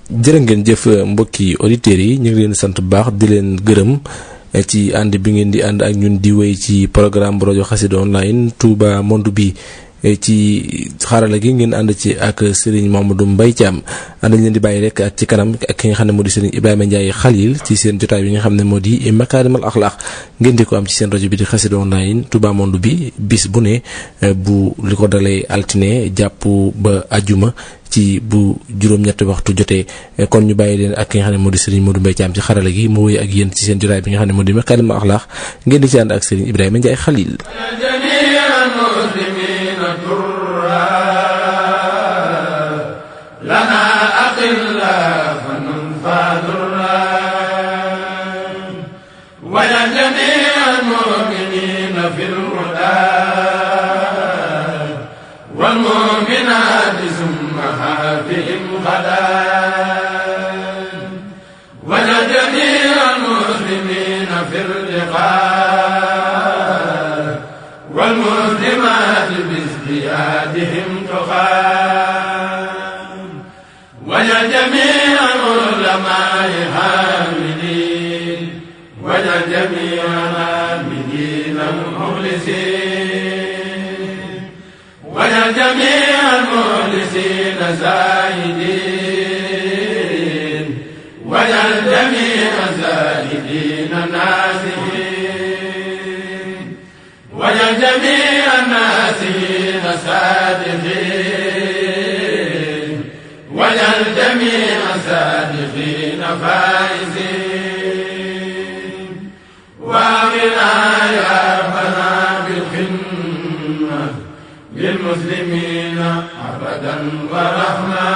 jërë ngeen jëf mbokki auditeurs yi ñu ngi leen sant bu baax di leen gërëm ci ànd bi ngeen di ànd ak ñun di wéy ci programme bu rajo Xassida online Touba Monde bi ci xarala gi ngeen ànd ci ak Serigne Mamadou Mbaye Thiam ànd leen di bàyyi rek ak ci kanam ak ki nga xam ne moo di Serigne Ibrahima Ndiaye Khalil ci seen jotaay bi nga xam ne moo di Makarimal Akhlaq ngeen di ko am ci seen rajo bi di Xassida online Touba Monde bi bis bu ne bu li ko dalee altine jàpp ba ajuma ci bu juróom-ñetti waxtu jotee kon ñu bàyyi leen ak ki nga xam ne moo di Serigne Modou Mbaye Thiam ci xarala gi mu wéy ak yéen ci seen jotaay bi nga xam ne moo di Makarimal Akhlaq ngeen di ci ànd ak Serigne Ibrahima Ndiaye Khalil. والمسلمات بازديادهم تخان وجل جميع العلماء حاملين وجل جميع العاملين المخلصين وجل جميع المخلصين زاهدين وجل جميع الزاهدين ناسين وجل جميع الناسين صادقين وجل جميع صادقين فائزين واغنا يا ربنا بالخدمة للمسلمين أبدا ورحمة.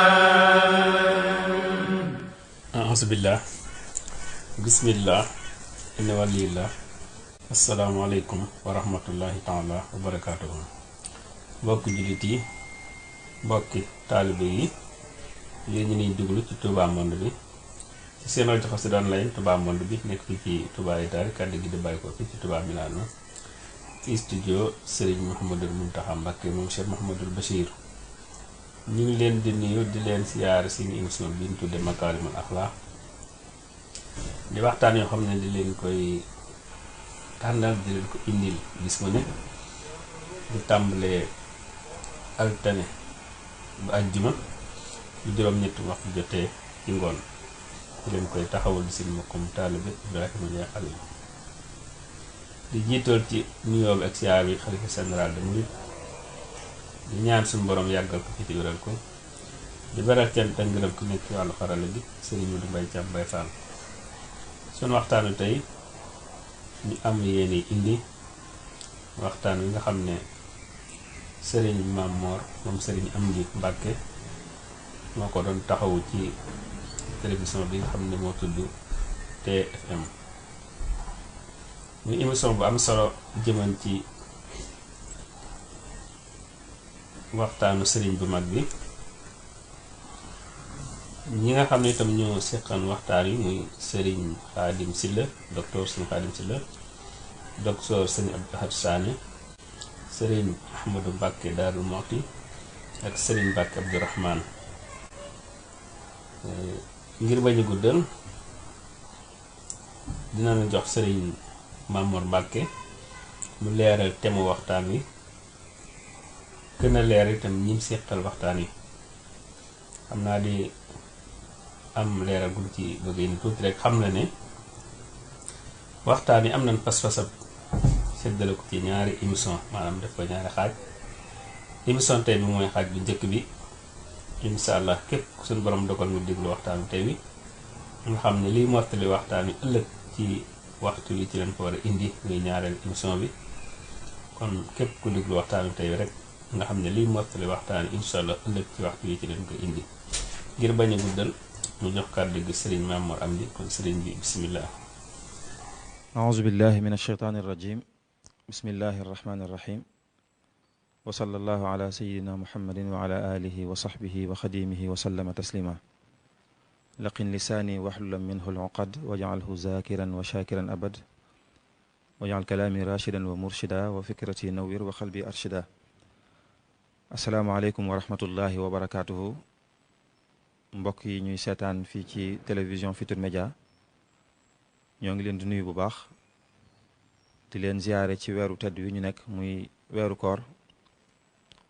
أعوذ بالله بسم الله إن ولي الله. asalaamaaleykum wa rahmatullahi taala wa barakaatuhu. mbokki jullit yi mbokki taalibe yi yéen ñi ñuy déglu ci Touba Monde bi ci seen rajo Xassida online Touba Monde bi nekk fi ci Touba Italie kàddu gi di bàyyi ko fi ci Touba Milano ci studio Serigne Mouhamadul Mountakha Mbacké moom Cheikh Mouhamadul Bachir. ñu ngi leen di nuyu di leen siyaare suñu émission bi ñu tudde Makarimal Akhlaq di waxtaan yoo xam ne di leen koy tànnal di leen ko indil gis mu ne di tàmbalee altine ba àjjuma bu juróom-ñetti waxtu jotee ci ngoon di leen koy taxawal di seen mbokkum taalibe Ibrahima Ndiaye Khalil di jiital ci nuyoo bi ak siyaar bi xalifa général de Mouride di ñaan suñu borom yàggal ko fi ci wéral ko di beral cant ak ngërëm ku nekk ci wàllu xarala bi Serigne Modou Mbaye Thiam Baye Fall. suñu waxtaanu tey ñu am yéene indi waxtaan wi nga xam ne Serigne Mame Mor moom Serigne Amdi Mbacké moo ko doon taxawu ci télévision bi nga xam ne moo tudd TFM muy émission bu am solo jëman ci waxtaanu Serigne bu mag bi. ñi nga xam ne itam ñoo seqan waxtaan yi muy Serigne Khadim Sylla docteur Serigne Khadim Sylla docteur Serigne Abdou Lahad Sané Serigne Ahmadou Mbacké Darou Mouhty ak Serigne Mbacké Abdourahmane. ngir bañ a guddal dina la jox Serigne Mame Mor Mbacké mu leeral thème waxtaan wi gën a leer itam ñim seqal waxtaan yi. xam naa di am leeral gu ci bëgg ni tuuti rek xam na ne waxtaan yi am nañ pas-pasab seddale ko ci ñaari émission maanaam def ko ñaari xaaj. émission tey bi mooy xaaj bu njëkk bi insha allah képp suñu borom dogal nga déglu waxtaanu tey wi nga xam ne liy mottali waxtaan wi ëllëg ci waxtu li ci leen ko war a indi muy ñaareel émission bi. kon képp ku déglu waxtaanu tey wi rek nga xam ne liy mottali waxtaan wi insha allah ëllëg ci waxtu li ci leen ko indi. ngir bañ a guddal mu jox kàddu gi Serigne Mame Mor Amdi kon Serigne bi bismillah. aouzu billahi min ashaytaani rajim bismillahi arrahmani arrahim wa sallallahu ala sayyidina muhammadin wa ala alihi wa sahbihi wa xadimihi wa sallama taslima laqin lisaani waxlulan minhu al-uqad waj'alhu zakiran wa shakiran abad waj'al kalaami rashidan wa murshida wa fikrati nawwir wa qalbi arshida. assalaamu aleykum wa rahmatullahi wa barakatuhu. mbokk yi ñuy seetaan fii ci télévision Futurs Médias ñoo ngi leen di nuyu bu baax di leen ziyaare ci weeru tedd wi ñu nekk muy weeru koor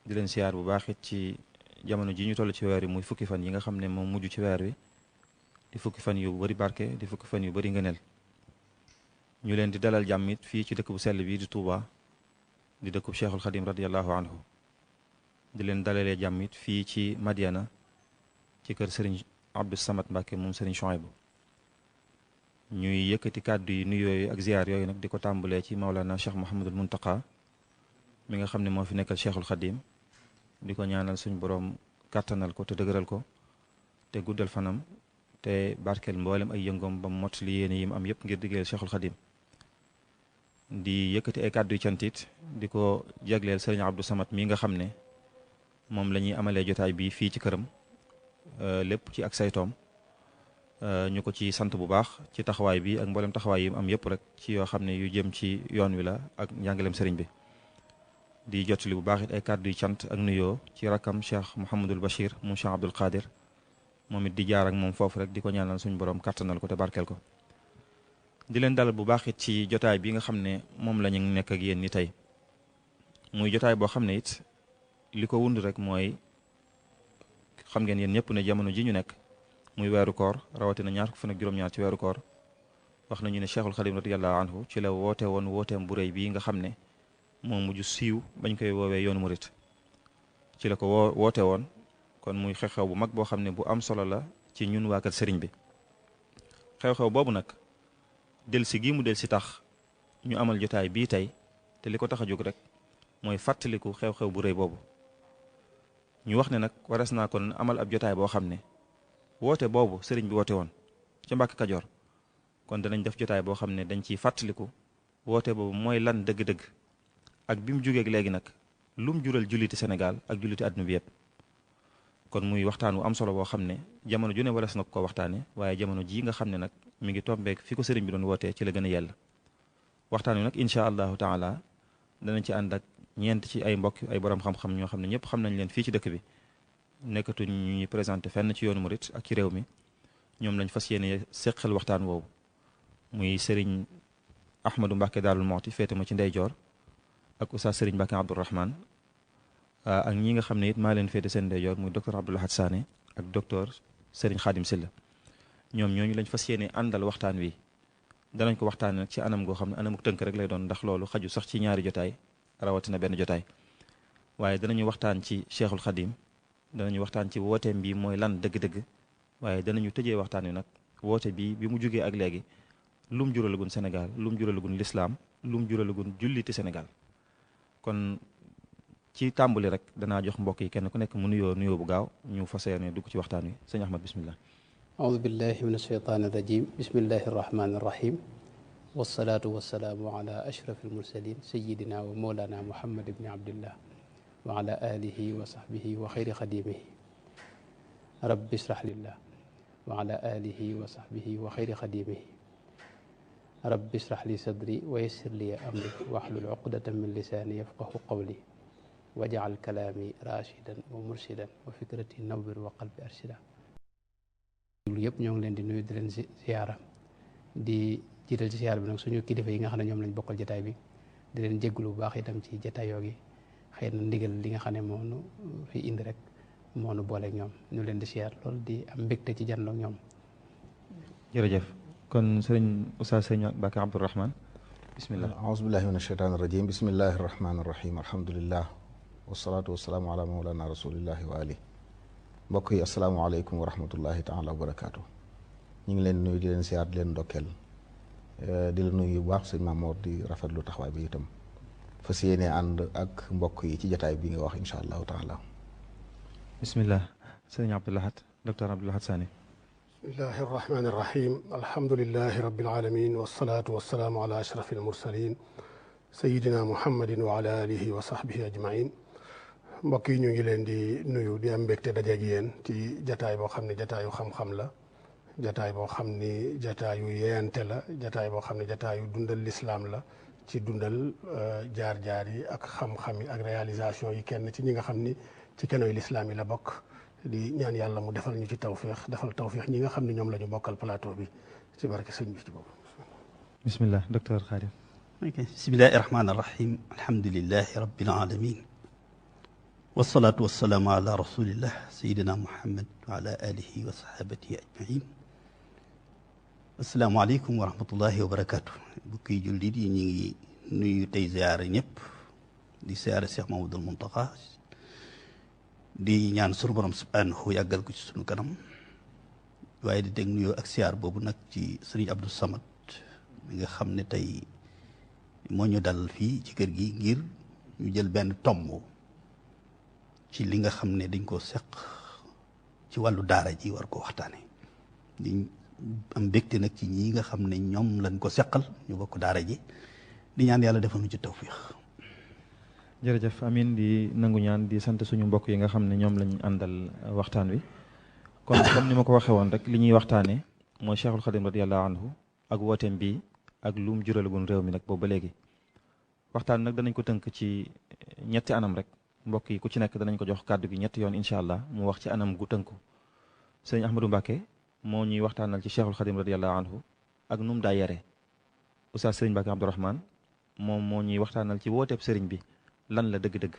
di leen ziyaar bu baax it ci jamono ji ñu toll ci weer yi muy fukki fan yi nga xam ne moom mujj ci weer wi di fukki fan yu bari barke di fukki fan yu bari ngëneel ñu leen di dalal jàmm it fii ci dëkk bu sell bi di Touba di dëkkub Cheikhul Khadim radiyallahu anhu di leen dalalee jàmm it fii ci Madiana ci kër Serigne Abdou Samad Mbacke moom Serigne Chouaïbou ñuy yëkkati kàddu yi nuyoo yooyu ak ziyaar yooyu nag di ko tàmbalee ci Maulana Cheikh Mouhamadul Muntaqa mi nga xam ne moo fi nekkal Cheikhul Khadim di ko ñaanal suñu borom kàttanal ko te dëgëral ko te guddal fanam te barkeel mboolem ay yëngoom ba mot li yéene yi mu am yëpp ngir diggeel Cheikhul Khadim di yëkkati ay kàddu yu cantit di ko jagleel Serigne Abdou Samad mi nga xam ne moom la ñuy amalee jotaay bi fii ci këram lépp ci ak saytoom ñu ko ci sant bu baax ci taxawaay bi ak mboolem taxawaay yi mu am yëpp rek ci yoo xam ne yu jëm ci yoon wi la ak njàngaleem sëriñ bi di jottali bu baax it ay kàddu yu cant ak nuyoo ci rakkam Cheikh Mouhamadul Bachir mu Cheikh Abdoul Qadir moom it di jaar ak moom foofu rek di ko ñaanal suñu borom kàttanal ko te barkeel ko di leen dalal bu baax it ci jotaay bi nga xam ne moom la ñu nekk ak yéen ni tey muy jotaay boo xam ne it li ko wund rek mooy xam ngeen yéen ñëpp ne jamono ji ñu nekk muy weeru koor rawatina ñaar fukki fan ak juróom-ñaar ci weeru koor wax nañu ne Cheikhul Khadim radiyallahu anhu ci la woote woon wooteem bu rëy bii nga xam ne moom mujj siiw bañ koy woowee yoonu murit ci la ko woote woon kon muy xew-xew bu mag boo xam ne bu am solo la ci ñun waa kër sëriñ bi xew-xew boobu nag delsi gii mu delsi tax ñu amal jotaay bii tey te li ko tax a jóg rek mooy fàttaliku xew-xew bu rëy boobu ñu wax ne nag wares naa kon amal ab jotaay boo xam ne woote boobu sëriñ bi woote woon ca Mbàkke Kajoor kon danañ def jotaay boo xam ne dañ ciy fàttaliku woote boobu mooy lan dëgg-dëgg ak bi mu jógeeg léegi nag lu mu jural julliti Sénégal ak julliti àdduna bi yëpp kon muy waxtaan wu am solo boo xam ne jamono ju ne wares na ko waxtaane waaye jamono jii nga xam ne nag mi ngi tombeek fi ko sëriñ bi doon wootee ci la gën a yell waxtaan wi nag incha allahu taala danañ ci ànd ak ñeent ci ay mbokk ay borom xam-xam ñoo xam ne ñëpp xam nañ leen fii ci dëkk bi nekkatuñ ñu ñuy présenté fenn ci yoonu murit ak ci réew mi ñoom lañ fas yéene séqal waxtaan woowu muy sëriñ Ahmadou Mbacke Daarul Moxti féete ma ci ndeyjoor ak Oustaz sëriñ Mbacke Abdourahmane ak ñi nga xam ne it maa leen féete seen ndeyjoor muy docteur Abdoul Ahad Sané ak docteur sëriñ Khadim Silla ñoom ñooñu lañ fas yéene àndal waxtaan wi danañ ko waxtaane nag ci anam goo xam ne anamuk tënk rek lay doon ndax loolu xaju sax ci ñaari jotaay rawatina benn jotaay waaye danañu waxtaan ci Cheikhul Khadim danañu waxtaan ci wooteem bi mooy lan dëgg-dëgg waaye danañu tëjee waxtaan wi nag woote bi mu jugee ak léegi lum juralagun Sénégal lum juralagun lislaam lum juralagun julliti Sénégal kon ci tàmbali rek danaa jox mbokk yi kenn ku nekk mu nuyoo bu gaaw ñu fas yéene dugg ci waxtaan wi sëñ Ahmad bismillah أعوذ بالله من الشيطان الرجيم بسم الله الرحمن الرحيم والصلاة والسلام على أشرف المرسلين سيدنا ومولانا محمد بن عبد الله وعلى آله وصحبه وخير خديمه رب اشرح لي الله وعلى آله وصحبه وخير خديمه رب اشرح لي صدري ويسر لي أمري واحلل عقدة من لساني يفقه قولي واجعل كلامي راشدا ومرشدا وفكرتي نور وقلبي أرشدا lu yëpp ñoo ngi leen di nuyu di leen ziyaara di jiital ci ziyaar bi nag suñu kilifa yi nga xam ne ñoom lañ bokkal jataay bi di leen jégglu bu baax itam ci jataayoo gi xëy na ndigal li nga xam ne moo nu fi indi rek moo nu booleeg ñoom ñu leen di ziyaar loolu di am mbégte ci janloog ñoom jërëjëf kon sëriñ Oustaz sëriñ Mbacke Abdourahmane bismillah aouzu billahi min asheytaan irrajim bismillahi irrahmani irrahim alhamdulillah wasalaatu wasalaamu ala mawlana rasulillahi wa ali mbokk yi asalaamaaleykum wa rahmatullahi taala wa barakaatu ñu ngi leen nuyu di leen siyaar di leen ndokkeel di la nuyu bu baax sëñ Mamoor di rafetlu taxawaay bi itam fas yéene ànd ak mbokk yi ci jataay bi nga wax incha allahu taala bismillah sëriñ Abdoul Ahad docteur Abdoul Ahad Sané bismillahi arrahmani irrahim alhamdulilahi rabbil alamin wasalaatu wasalaamu ala ashrafil mursalin sayidina muhammadin wa ala alihi wa sahbihi ajmain mbokk yi ñu ngi leen di nuyu di am mbégte dajeeg yéen ci jataay boo xam ne jataayu xam-xam la jataay boo xam ni jataayu yeente la jataay boo xam ne jataayu dundal lislaam la ci dundal jaar-jaar yi ak xam-xam yi ak réalisation yi kenn ci ñi nga xam ni ci kenoy lislaam yi la bokk di ñaan yàlla mu defal ñu ci tawféex defal tawféex ñi nga xam ne ñoom la ñu bokkal plateau bi ci barke sëñ bi ci boobu. bismillah docteur Khadim. ok bismillahi rahmaani rahim alhamdulilahi rabbil alamin wasalaatu wasalaamu ala rasulillah sayidina muhammad wa ala alihi wa sahabatihi ajmain asalaamaaleykum wa rahmatullahi wa barakatu bukki jullit yi ñu ngi nuyu tey ziyaare ñëpp di ziyaare Cheikh Mamadul Muntaqa di ñaan sunu borom subhanahu yàggal ko ci sunu kanam waaye di teg nuyoo ak siyaar boobu nag ci sëriñ Abdou Samad mi nga xam ne tey moo ñu dal fii ci kër gi ngir ñu jël benn tomb ci li nga xam ne dañ koo seq ci wàllu daara ji war ko waxtaane di am mbégte nag ci ñi nga xam ne ñoom lañ ko seqal ñu bokk daara ji di ñaan yàlla defal ñu ci tawfiix. jërëjëf amin di nangu ñaan di sant suñu mbokk yi nga xam ne ñoom lañ àndal waxtaan wi kon comme ni ma ko waxee woon rek li ñuy waxtaanee mooy Cheikhul Khadim radiyallahu anhu ak wooteem bii ak lu mu juralagun réew mi nag boobu ba léegi waxtaan nag danañ ko tënk ci ñetti anam rek mbokk yi ku ci nekk danañ ko jox kàddu gi ñetti yoon incha allah mu wax ci anam gu tënku sëñ Ahmadou Mbacké moo ñuy waxtaanal ci Cheikhul Khadim radiyallahu anhu ak nu mu daa yaree Oustaz Sëriñ Mbacké Abdourahmane moom moo ñuy waxtaanal ci wooteeb sëriñ bi lan la dëgg-dëgg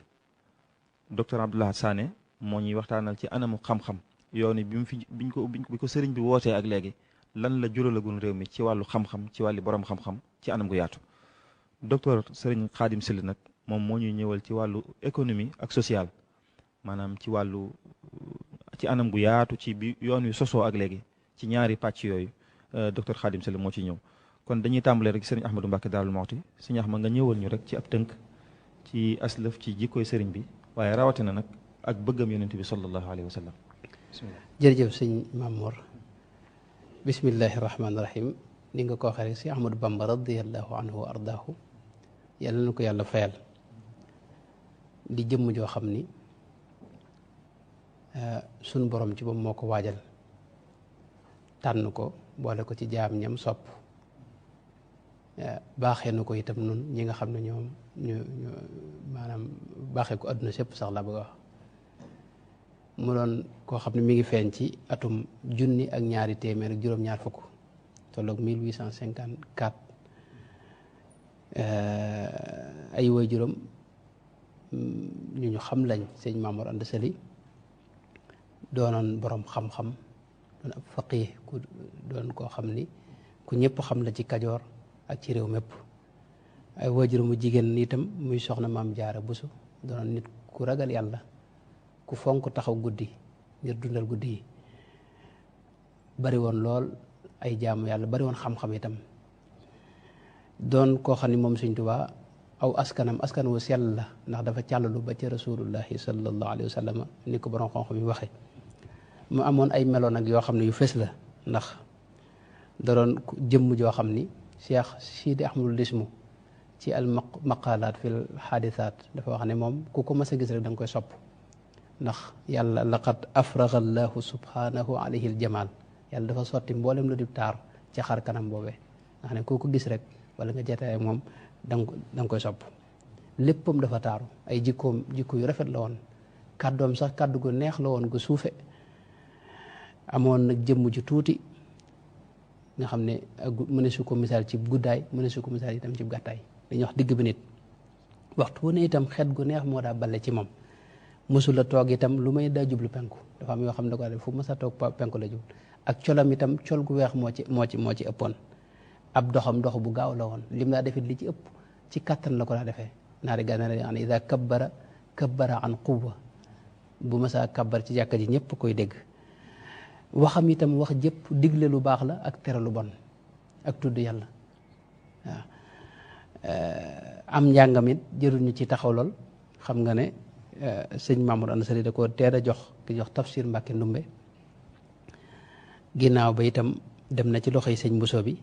docteur Abdoulaye Sané moo ñuy waxtaanal ci anamu xam-xam yoon bi mu fi bi ko sëriñ bi wootee ak léegi lan la juralagun réew mi ci wàllu xam-xam ci wàllu borom xam-xam ci anam gu yaatu docteur Sëriñ Khadim Sylla nag moom moo ñuy ñëwal ci wàllu économie ak social maanaam ci wàllu ci anam gu yaatu ci bi yoon wi sosoo ak léegi ci ñaari pàcc yooyu docteur Khadim Sylla moo ci ñëw kon dañuy tàmbalee rek sëriñ Ahmadou Mbacké Daarul Muxti sëriñ Ahmad nga ñëwal ñu rek ci ab tënk ci aslëf ci jikkooy sëriñ bi waaye rawatina nag ak bëggam yonent bi sallallahu alayhi wa sallam bismillah. jërëjëf sëñ Mamour bismillahi rahmaani rahim ni nga ko waxee rek si Ahmadou Bamba radiyallahu anhu wa ardaahu yàlla na ko yàlla fayal di jëmm joo xam ni sunu borom ci moom moo ko waajal tànn ko boole ko ci jaam ñam sopp baaxee na ko itam nun ñi nga xam ne ñoom ñu maanaam baaxee ko àdduna sépp sax la bëgg a wax mu doon koo xam ne mi ngi feeñ ci atum 1200 ak juróom-ñaar fukk tolloog 1854 ay woy juróom ñu xam lañ sëñ Mamour Anta Sali doonoon borom xam-xam doon ab faqih ku doon koo xam ni ku ñëpp xam la ci Kajoor ak ci réew mépp ay waajuram mu jigéen itam muy soxna Maam Jaara Buso doonoon nit ku ragal yàlla ku fonk taxaw guddi ngir dundal guddi yi bari woon lool ay jaamu yàlla bari woon xam-xam itam doon koo xam ne moom Sëñ Tuubaa aw askan wu sell la ndax dafa càllalu ba ci rasulullahi sallallahu alayhi wa sallam ni ko borom xam-xam yi waxe mu amoon ay melo nag yoo xam ne yu fës la ndax da doon jëmm joo xam ni Cheikh Sidi Ahmadul Lismu ci al maqalaat fil xaadisaat dafa wax ne moom ku ko mas a gis rek da nga koy sopp ndax yàlla laqad afraga allahu subhanahu alayhi al jamal yàlla dafa sotti mboolem lu di taar ci xar kanam boobee nga xam ne koo ko gis rek wala nga jetaay moom da nga koy sopp léppam dafa taaru ay jikko yu rafet la woon kàddoom sax kàddu gu neex la woon gu suufe amoon nag jëmm ju tuuti nga xam ne mëne su ko misaal ci guddaay mëne su ko misaal itam ci gàttaay dañuy wax digg bi nit waxtu wu ne itam xet gu neex moo daa balle ci moom mësul la toog itam lu may daa jublu penku dafa am yoo xam ne da ko def fu mës a toog penku la jublu ak colam itam col gu weex moo ci ëppoon ab doxam dox bu gaaw la woon lim daa defit li ci ëpp ci kattan la ko daa defee naari gànnaar yi an ida kabbara an quwwa bu mësaa kabbar ci jàkka ji ñëpp koy dégg waxam itam wax jëpp digle lu baax la ak tere lu bon ak tudd yàlla waaw am njàngam it jërul ñu ci taxaw lool xam nga ne sëñ Mamour Anta Sali da ko teel a jox ki jox tafsir Mbàkke Ndumbe ginnaaw ba itam dem na ci loxoy sëñ Bousso bi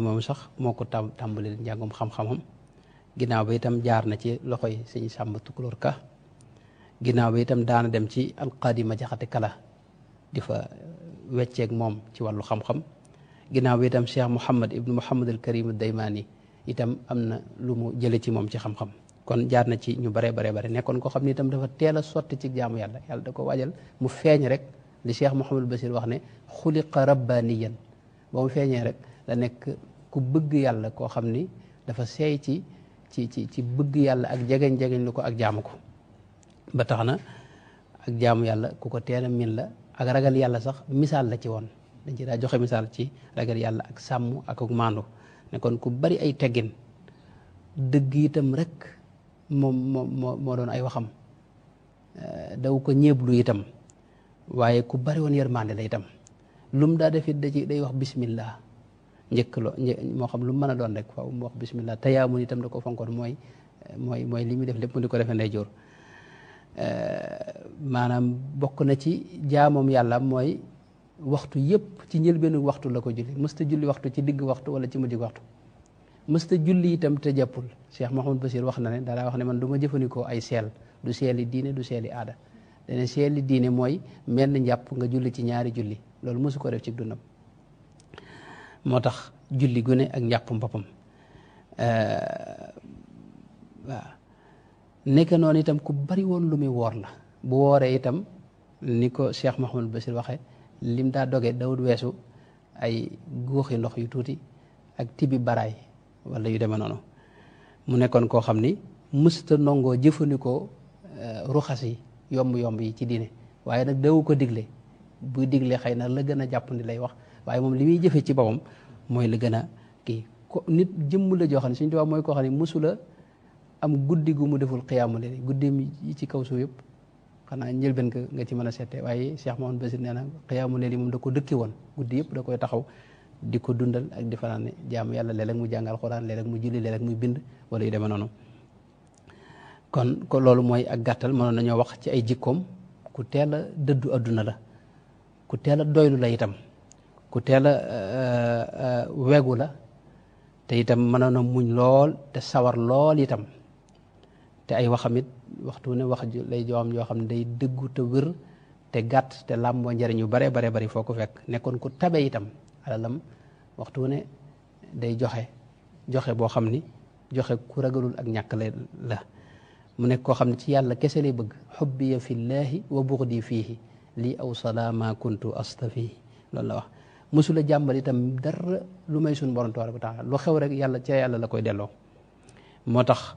moom sax moo ko tàmbali njàngum xam-xamam ginnaaw ba itam jaar na ci loxoy sëñ Sàmba Tukulóor Ka ginnaaw ba itam daana dem ci alqaadi ma jaxate kala di fa wecceeg moom ci wàllu xam-xam ginnaaw bi itam Cheikh Mouhamad ibnu Mouhamad al Karim Daymaani itam am na lu mu jële ci moom ci xam-xam kon jaar na ci ñu bare nekkoon koo xam ni itam dafa teel a sotti ci jaamu yàlla yàlla da ko waajal mu feeñ rek li Cheikh Mouhamadul Bachir wax ne xuliqa rabbaniyan ba mu feeñee rek la nekk ku bëgg yàlla koo xam ni dafa seey ci bëgg yàlla ak jegeñ lu ko ak jaamu ko ba tax na ak jaamu yàlla ku ko teel a min la ak ragal yàlla sax misaal la ci woon dañ ci daa joxe misaal ci ragal yàlla ak sàmm ak maandu ne kon ku bari ay teggin dëgg itam rek moo doon ay waxam daw ko ñeeblu itam waaye ku bari woon yërmande la itam lum daa defit day wax bismillah njëkk moo xam lu mu mën a doon rek faaw mu wax bismillah tayaamun itam da ko fonkoon mooy li muy def lépp mu di ko defee ndeyjoor maanaam bokk na ci jaamoom yàlla mooy waxtu yëpp ci njëlbeenu waxtu la ko julli mësta julli waxtu ci digg waxtu wala ci mujj waxtu mësta julli itam te jàppul Cheikh Mouhamadou Bachir wax na ne daa wax ne man du ma jëfandikoo ay seel du seeli diine du seeli aada dane seeli diine mooy menn njàpp nga julli ci ñaari julli loolu mësu ko def ci dundam moo tax julli gune ak njàppum boppam waaw nekk noonu itam ku bari woon lu muy woor la bu wooree itam ni ko Cheikh Mouhamadou Bachir waxee lim daa doge dawut weesu ay góoxi ndox yu tuuti ak tibi baraay wala yu demee noonu mu nekkoon koo xam ni mësta nongoo jëfandikoo ruxas yi yomb yi ci diine waaye nag dawu ko digle buy digle xëy na la gën a jàpp ni lay wax waaye moom li muy jëfe ci boppam mooy la gën a kii ko nit jëmm la joo xam ne suñu tubaab mooy koo xam ne mësula am guddi gu mu deful xiyaamu leen guddi yi ci kaw suuf yëpp xanaa njëlbeen nga ci mën a seete waaye Cheikh Mouhamadou Bachir nee na xiyaamu leen moom da ko dëkki woon guddi yëpp da koy taxaw di ko dundal ak di fanaane jaamu yàlla léeg-léeg mu jàngal xuraan léeg-léeg mu julli léeg-léeg muy bind wala yu demee noonu kon ko loolu mooy ak gàttal mënoon nañoo wax ci ay jikkoom ku teel a dëddu adduna la ku teel a doylu la itam ku teel a wegu la te itam mënoon a muñ lool te sawar lool itam te ay waxamit waxtu ne wax lay joom yoo xam ne day dëggu te wër te gàtt te làmboo njariñ yu bare bari foo ko fekk nekkoon ku tabe itam alalam waxtu ne day joxe boo xam ni joxe ku ragalul ak ñàkk la mu nekk koo xam ne ci yàlla kese lay bëgg xubbiya fillaahi wa buxdi fiihi lii aw salama kuntu astafihi loolu la wax mosula jàmbal itam dara lu may suñu borom tabaaraka wa taala lu xew rek yàlla ca yàlla la koy delloo moo tax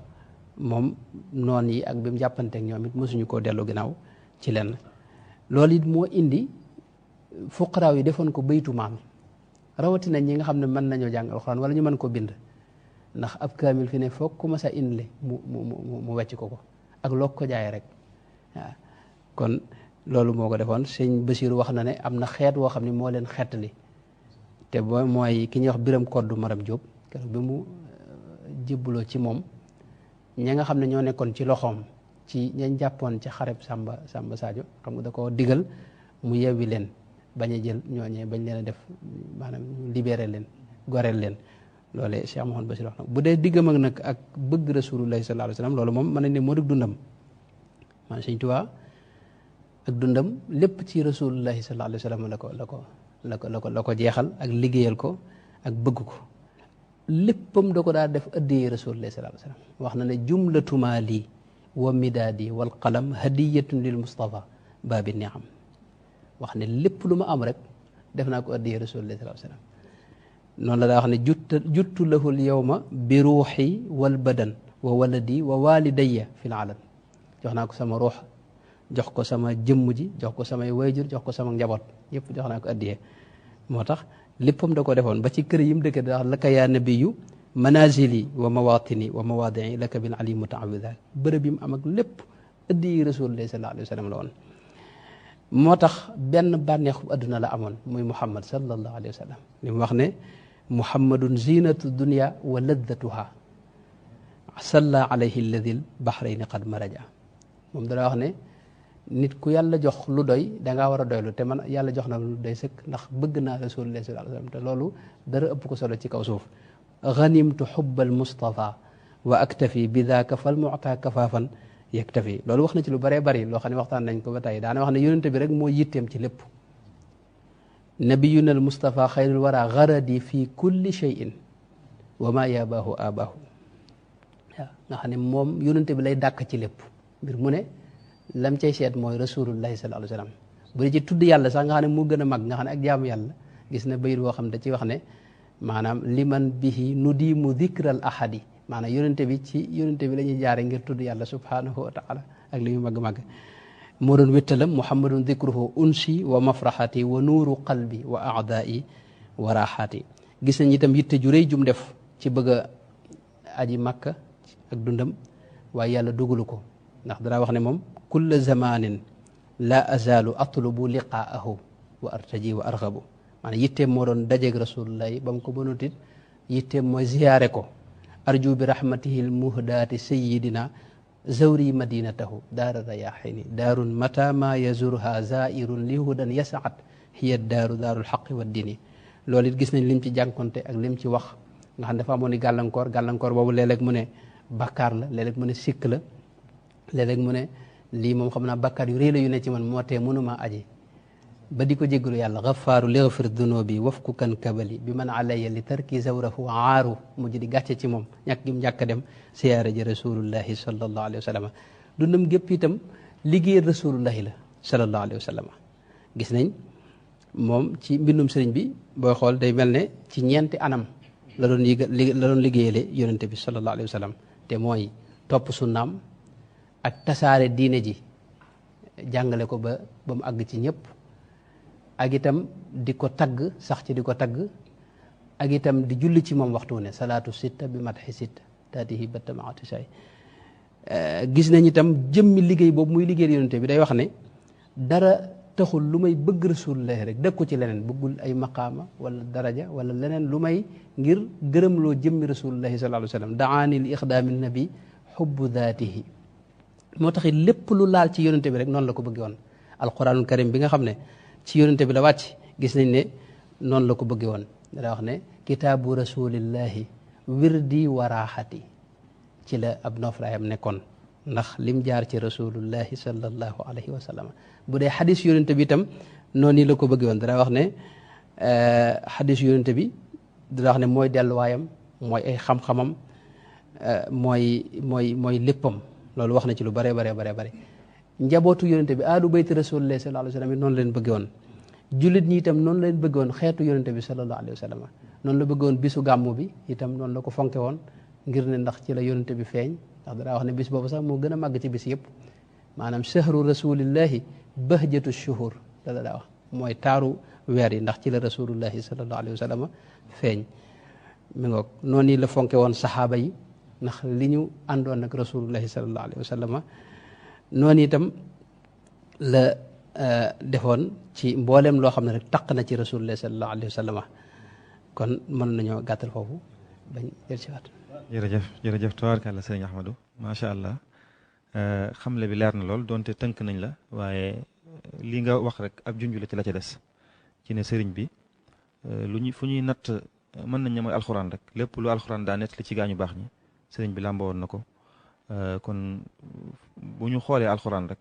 moom noon yi ak bi mu jàppanteek ñoom it mosuñu koo delloo ginnaaw ci lenn loolu it moo indi fuqaraaw yi defoon ko baytu maal rawatina ñi nga xam ne mën nañoo jàng alxuraan wala ñu mën koo bind ndax ab kaamil fi ne foog ku mas a indile mu wecc ko ak loog ko jaay rek waaw kon loolu moo ko defoon sëñ Basiiru wax na ne am na xeet woo xam ne moo leen xettali te mooy ki ñuy wax Biram Koddu Maram Jóob keroog bi mu jébbaloo ci moom ña nga xam ne ñoo nekkoon ci loxoom ci ñañ jàppoon ci xareb Samba Sadio xam nga da ko digal mu yewwi leen bañ a jël ñooñee bañ leen a def maanaam ñu libéré leen goreel leen loolee Cheikh Mouhamadou Bachir wax na bu dee diggam ak nag ak bëgg rasulullahi sallallahu alayhi wa sallam loolu moom mën nañ ne moo dug dundam maanaam Sëñ Tuubaa ak dundam lépp ci rasulullahi sallallahu alayhi wa sallam la ko jeexal ak liggéeyal ko ak bëgg ko léppam da ko daa def addiyee rasulullahi sallallahu alayhi wa sallam wax na ne jumlatu maali wa midaadi wal qalam hadiyatun lil Mustafa baabi niam wax ne lépp lu ma am rek def naa ko addiyee rasulullahi sallallahu alayhi wa sallam noonu la daa wax ne juttu lahul yawma bi ruuxi wal badan wa waladi wa walidayya fil alam jox naa ko sama ruux jox ko sama jëmm ji jox ko samay wayjur jox ko sama njaboot yëpp jox naa ko addiyee moo tax léppam da ko defoon ba ci kër yi mu dëkk da wax laka yaa nabiyu manazili wa mawatini wa mawadii laka bil ali mutaawidaat bërëb yi mu am ak lépp addiyee rasulullahi sallallahu alayhi wa sallam la woon moo tax benn bànneexu adduna la amoon muy muhammad sallallahu alayhi wa sallam li mu wax ne muhammadun zinatu dunya wa laddatuha salla alayhi alladil bahrayni qad maraja moom dana wax ne nit ku yàlla jox lu doy dangaa war a doylu te man yàlla jox na lu doy sëkk ndax bëgg naa rasulullah sallallahu alayhi wa sallam te loolu dara ëpp ko solo ci kaw suuf ganimtu xubbal mustafa wa aktafi bi daaka fal muta kafaafan yaktafi loolu wax na ci lu bëree bëri loo xam ne waxtaan nañ ko ba tey daana wax ne yonente bi rek moo yitteem ci lépp nabiyuna al mustafa xayrul wara garadi fi kulli cheyin wa ma yabaahu abaahu waaw nga xam ne moom yonente bi lay dàkk ci lépp mbir mu ne lam cay seet mooy rasulullahi sallallahu alayhi wa sallam bu dee ci tudd yàlla sax nga xam ne moo gën a mag nga xam ne ak jaamu yàlla gis na bayit boo xam ne da ci wax ne maanaam liman bihi nudimu dhikral ahadi maanaam yonente bi ci yonente bi la ñuy jaare ngir tudd yàlla subhanahu wa taala ak li muy màgg-màgg moo doon wéttalam muhammadun dhikruhu unsi wa mafraxati wa nuuru qalbi wa aadai wa raxaati gis nañ itam yitte ju rëy jum def ci bëgg a aji màkka ak dundam waaye yàlla dugalu ko ndax dara wax ne moom kulla zamanin la azalu atlubu liqaahu wa artaji wa arxabu maanaam yitteem moo doon dajeeg rasulullahi ba mu ko mënutit yitteem mooy ziyaare ko arju bi rahmatihi lmuhdaati sayidina zawri madinatahu daara rayaxini daarun mata ma yazurha zairun li hudan yasaat hiya daaru daarul xaqi wa dini loolu it gis nañ lim ci jànkonte ak lim ci wax nga xam dafa amoon ni gàllankoor boobu léeg-léeg mu ne bakkaar la léeg-léeg mu ne sikk la léeg-léeg mu ne lii moom xam naa bakkaar yu rëy la yu ne ci man moo tee mënuma aji ba di ko jéggalu yàlla gafaaru lighfir dunubi wafku kan kabali bi man alayya li tarki zawrahu aaru mujj di gàcce ci moom ñàkk gi mu ñàkk dem siyaara ji rasulullahi sallallahu alayhi wa sallam dundam gépp itam liggéeyal rasulullahi la sallallahu alayhi wa sallam gis nañ moom ci mbindum sëriñ bi booy xool day mel ne ci ñeenti anam la doon liggéeyale yonente bi sallallahu alayhi wa sallam te mooy topp sunnaam ak tasaare diine ji jàngale ko ba mu àgg ci ñëpp ak itam di ko tagg sax ci di ko tagg ak itam di julli ci moom waxtu ne salaatu sitta bi matxi sitta taatihi batta maati say gis nañ itam jëmmi liggéey boobu muy liggéeyal yonente bi day wax ne dara taxul lu may bëgg rasulullahi rek dëkku ci leneen bëggul ay maqaama wala daraja wala leneen lu may ngir gërëmloo jëmmi rasulullahi sallallahu alayhi wa sallam daani li ixdaami nabi xubbu daatihi moo taxit lépp lu laal ci yonente bi rek noonu la ko bëggee woon alquranul karim bi nga xam ne ci yonente bi la wàcc gis nañ ne noonu la ko bëggee woon daa wax ne kitaabu rasulillahi wirdi wa raaxati ci la ab noflaayam nekkoon ndax lim jaar ci rasulullahi sallallahu alayhi wa sallam bu dee xadis yonente bi itam noonu la ko bëggee woon daa wax ne xadis yonente bi daa wax ne mooy delluwaayam mooy ay xam-xamam mooy léppam loolu wax na ci lu bare njabootu yonente bi aalu bayti rasulillahi sallallahu alayhi wa sallam noonu leen bëgge woon jullit ñi itam noonu leen bëgge woon xeetu yonente bi sallallahu alayhi wa sallam noonu la bëgge woon bisu gàmmu bi itam noonu la ko fonke woon ngir ne ndax ci la yonente bi feeñ ndax danaa wax ne bis boobu sax moo gën a màgg ci bis yëpp maanaam shahru rasulillahi bahjatu shuhur la daa wax mooy taaru weer yi ndax ci la rasulullahi sallallahu alayhi wa sallam feeñ mi ngoog noonu la fonke woon saxaaba yi ndax li ñu àndoon ak rasulullahi sallallahu alayhi wa sallam noonu itam la defoon ci mboolem loo xam ne rek taq na ci rasulullahi sallallahu alayhi wa sallam kon mën nañoo gàttal foofu bañ jël si waat jërëjëf tabaarkalla sëriñ Ahmadou macha allah xamle bi leer na lool donte tënk nañ la waaye li nga wax rek ab junj la ci la ca des ci ne sëriñ bi fu ñuy natt mën nañ ne mooy alxuraan rek lépp lu alxuraan daa nett li ci gaañu baax ñi sëriñ bi làmboo woon na ko kon bu ñu xoolee alxuraan rek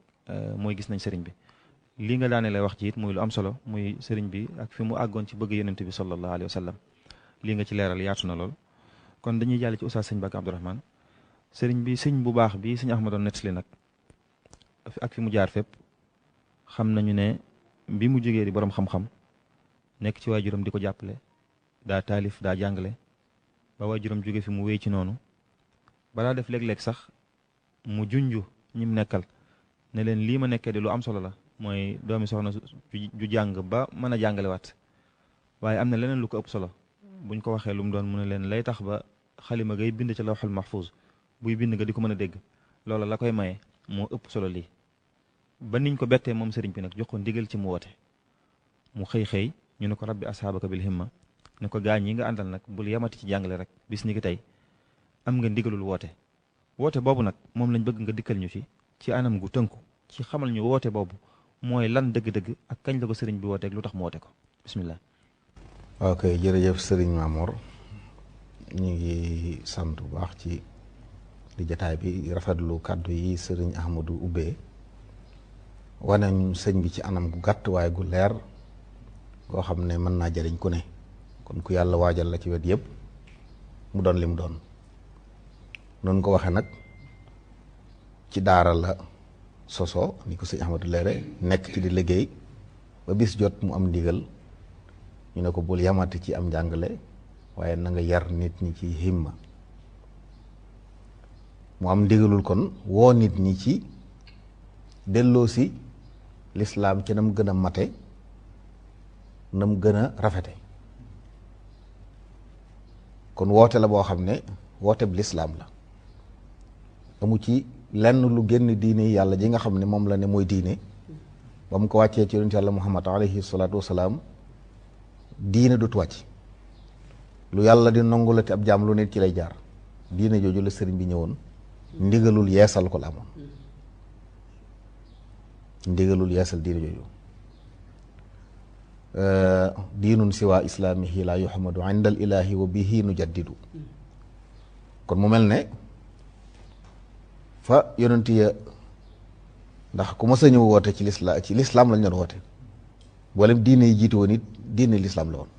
mooy gis nañ sëriñ bi lii nga daane lay wax ci it muy lu am solo muy sëriñ bi ak fi mu àggoon ci bëgg yonent bi sallallahu alayhi wa sallam lii nga ci leeral yaatu na lool kon dañuy jàll ci oustaz sëñ Bakk Abdourahmane sëriñ bi sëñ bu baax bi sëñ Ahmadoon nettali nag ak fi mu jaar fépp xam nañu ne bi mu jógee di borom xam-xam nekk ci waajuram di ko jàppale daa taalif daa jàngale ba waajuram jóge fi mu wéy ci noonu balaa def léeg-léeg sax mu junju ñim nekkal ne leen lii ma nekkee di lu am solo la mooy doomi soxna ju jàng ba mën a jàngalewaat waaye am na leneen lu ko ëpp solo buñ ko waxee lu mu doon mu ne leen lay tax ba xalima ngay bind ci lawxul mahfuz buy bind nga di ko mën a dégg loola la koy maye moo ëpp solo lii ba niñ ko bettee moom sëriñ bi nag jox ko ndigal ci mu woote mu xëy ñu ne ko rabbi ashaabaka bil himma ne ko gaañ yi nga àndal nag bul yamati ci jàngale rek bis ni ki tey am nga ndigalul woote boobu nag moom lañ bëgg nga dikkal ñu ci anam gu tënku ci xamal ñu woote boobu mooy lan dëgg-dëgg ak kañ la ko sëriñ bi wooteeg lu tax mu woote ko bismillah. ok jërëjëf sëriñ Mamour ñu ngi sant bu baax ci di jataay bi rafetlu kàddu yi sëriñ Ahmadou ubbee waneñ sëñ bi ci anam gu gàtt waaye gu leer goo xam ne mën naa jëriñ ku ne kon ku yàlla waajal la ci wet yëpp mu doon li mu doon noonu ko waxee nag ci daara la soso ni ko sëñ Ahmadou leere nekk ci di liggéey ba bis jot mu am ndigal ñu ne ko bul yamati ci am njàngale waaye na nga yar nit ñi ci himma mu am ndigalul kon woo nit ñi ci delloo si lislaam ci nam gën a mate nam gën a rafete kon woote la boo xam ne woote bi lislaam la amu ci lenn lu génn diine yàlla ji nga xam ne moom la ne mooy diine ba mu ko wàccee ci yonent yàlla Muhammad alayhi salaatu wasalaam diine du wàcc lu yàlla di nangu la te ab jaam lu nit ci lay jaar diine jooju la sëriñ bi ñëwoon ndigalul yeesal ko la amoon ndigalul yeesal diine jooju diinun siwa islaamihi la yuhamadu inda al ilahi wa bihi nujaddidu kon mu mel ne fa yonent ya ndax ku ma sa ñëw woote ci lislaam lañ doon woote boolem diine yi jiitu woon it diine lislaam la woon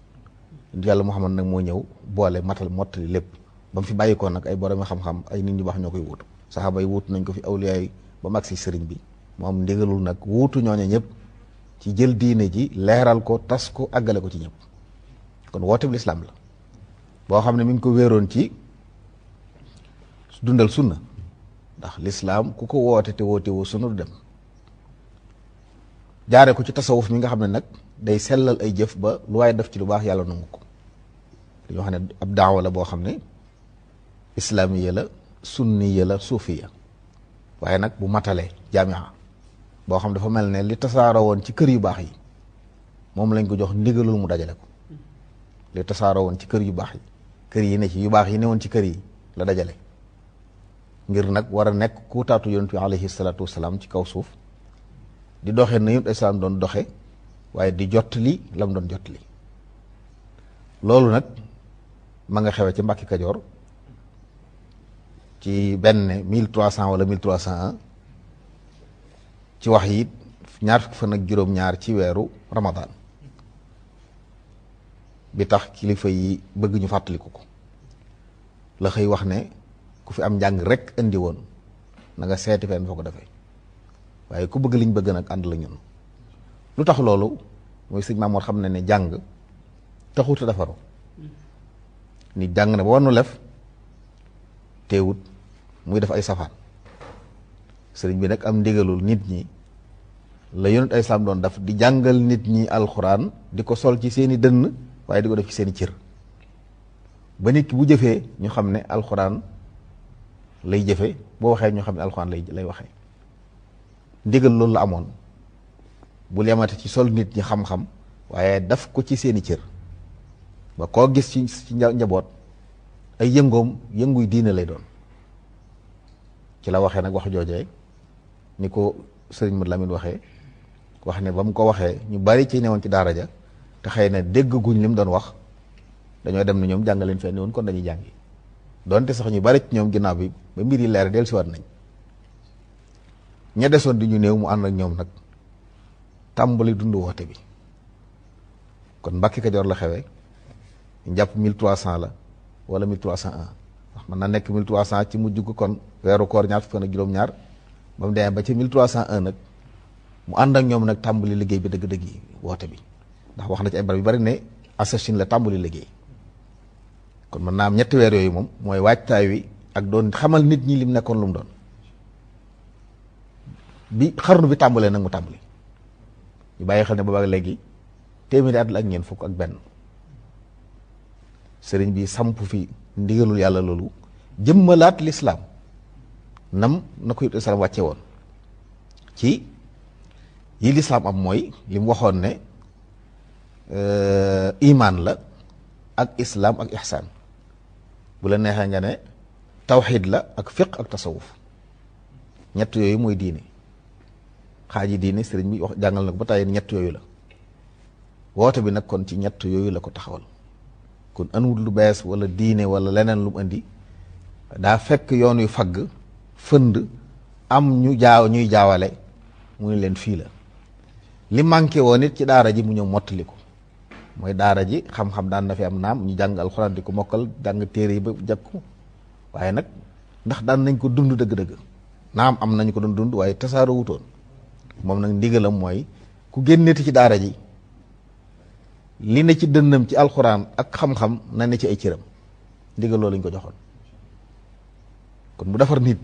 yonent yàlla Muhammad nag moo ñëw boole matal mottali lépp ba mu fi bàyyi ko nag ay boromi xam-xam ay nit ñu baax ñoo koy wuutu saxaaba yi wuutu nañ ko fi awliya yi ba mag si sëriñ bi mu am ndigalul nag wuutu ñooñe ñëpp ci jël diine ji leeral ko tas ko àggale ko ci ñëpp kon woote bi lislaam la boo xam ne mi ngi ko wéeroon ci dundal sunna ndax lislaam ku ko woote te woote woo sunna du dem jaare ko ci tasawuf mi nga xam ne nag day sellal ay jëf ba lu waaye def ci lu baax yàlla nangu ko dañoo xam ne ab daawa la boo xam ne islaamiya la sunniya la suufiya waaye nag bu matalee jaamia boo xam dafa mel ne li tasaaroo woon ci kër yu baax yi moom lañ ko jox ndigalul mu dajale ko li tasaaroo woon ci kër yu baax yi kër yi ne ci yu baax yi ne woon ci kër yi la dajale ngir nag war a nekk kuutaatu yonent bi alayhi salaatu wasalaam ci kaw suuf di doxe na yonent islaam doon doxe waaye di jottali lam doon jottali loolu nag ma nga xewe ci Mbàkke Kajoor ci benn 1300 wala 1301 ci wax yi ñaar fukki fan ak juróom-ñaar ci weeru Ramadan bi tax kilifa yi bëgg ñu fàttaliku ko la xëy wax ne ku fi am njàng rek indi woon na nga seeti fenn foo ko defee waaye ku bëgg liñ bëgg nag ànd la ñun lu tax loolu mooy sëñ Maamoor xam ne ne jàng taxut a defaru nit jàng ne ba war nu lef teewut muy def ay safaan sëriñ bi nag am ndigalul nit ñi la yonent ay islaam doon daf di jàngal nit ñi alxuraan di ko sol ci seeni dënn waaye di ko def ci seeni cër ba nit ki bu jëfee ñu xam ne alxuraan lay jëfe boo waxee ñu xam ne alxuraan lay waxee ndigal loolu la amoon bul yamate ci sol nit ñi xam-xam waaye daf ko ci seeni cër ba koo gis ci njaboot ay yëngoom yënguy diine lay doon ci la waxee nag wax joojee ni ko sëriñ Mad Lamin waxee wax ne ba mu ko waxee ñu bari ci newoon ci daara ja te xëy na dégg guñ li mu doon wax dañoo dem na ñoom jàngaleen fenn woon kon dañuy jàngi donte sax ñu bari ci ñoom ginnaaw bi ba mbir yi leer del si waat nañ ña desoon di ñu néew mu ànd ak ñoom nag tàmbali dund woote bi kon Mbàkke Kajoor la xewee ñu jàpp 1300 la wala 1301 wax mën na nekk 1300 ci mujj ko kon weeru koor ñaar fukk ak juróom-ñaar ba mu demee ba ci 1301 nag mu ànd ak ñoom nag tàmbali liggéey bi dëgg-dëgg yi woote bi ndax wax na ci ay barab yu bari ne assasine la tàmbali liggéey kon mën naa am ñetti weer yooyu moom mooy waajtaay wi ak doon xamal nit ñi lim nekkoon lu mu doon bi xarnu bi tàmbalee nag mu tàmbali ñu bàyyi xel ne booba léegi téeméeri at la ak ñeent fukk ak benn sëriñ bi samp fi ndigalul yàlla loolu jëmmalaat lislaam nam na ko islaam wàcce woon ci yi lislaam am mooy li mu waxoon ne imaan la ak islaam ak ihsaan bu la neexee nga ne tawxiid la ak fiq ak tasawuf ñett yooyu mooy diine xaaji diine sëriñ bi wax jàngal na ko ba tàyyi ñett yooyu la woote bi nag kon ci ñett yooyu la ko taxawal kon anwut lu bees wala diine wala leneen lu mu indi daa fekk yoon yu fagg fënd am ñuy jaawale mu ne leen fii la li manqué woon it ci daara ji mu ñëw mottali ko mooy daara ji xam-xam daan na fi am naam ñu jàng alxuraan di ko mokkal jàng téere yi ba jàkku waaye nag ndax daan nañ ko dund dëgg-dëgg naam am nañu ko doon dund waaye tasaaroo wutoon moom nag ndigalam mooy ku génneti ci daara ji li ne ci dënnam ci alxuraan ak xam-xam na ne ci ay cëram ndigal loolu lañ ko joxoon kon mu defar nit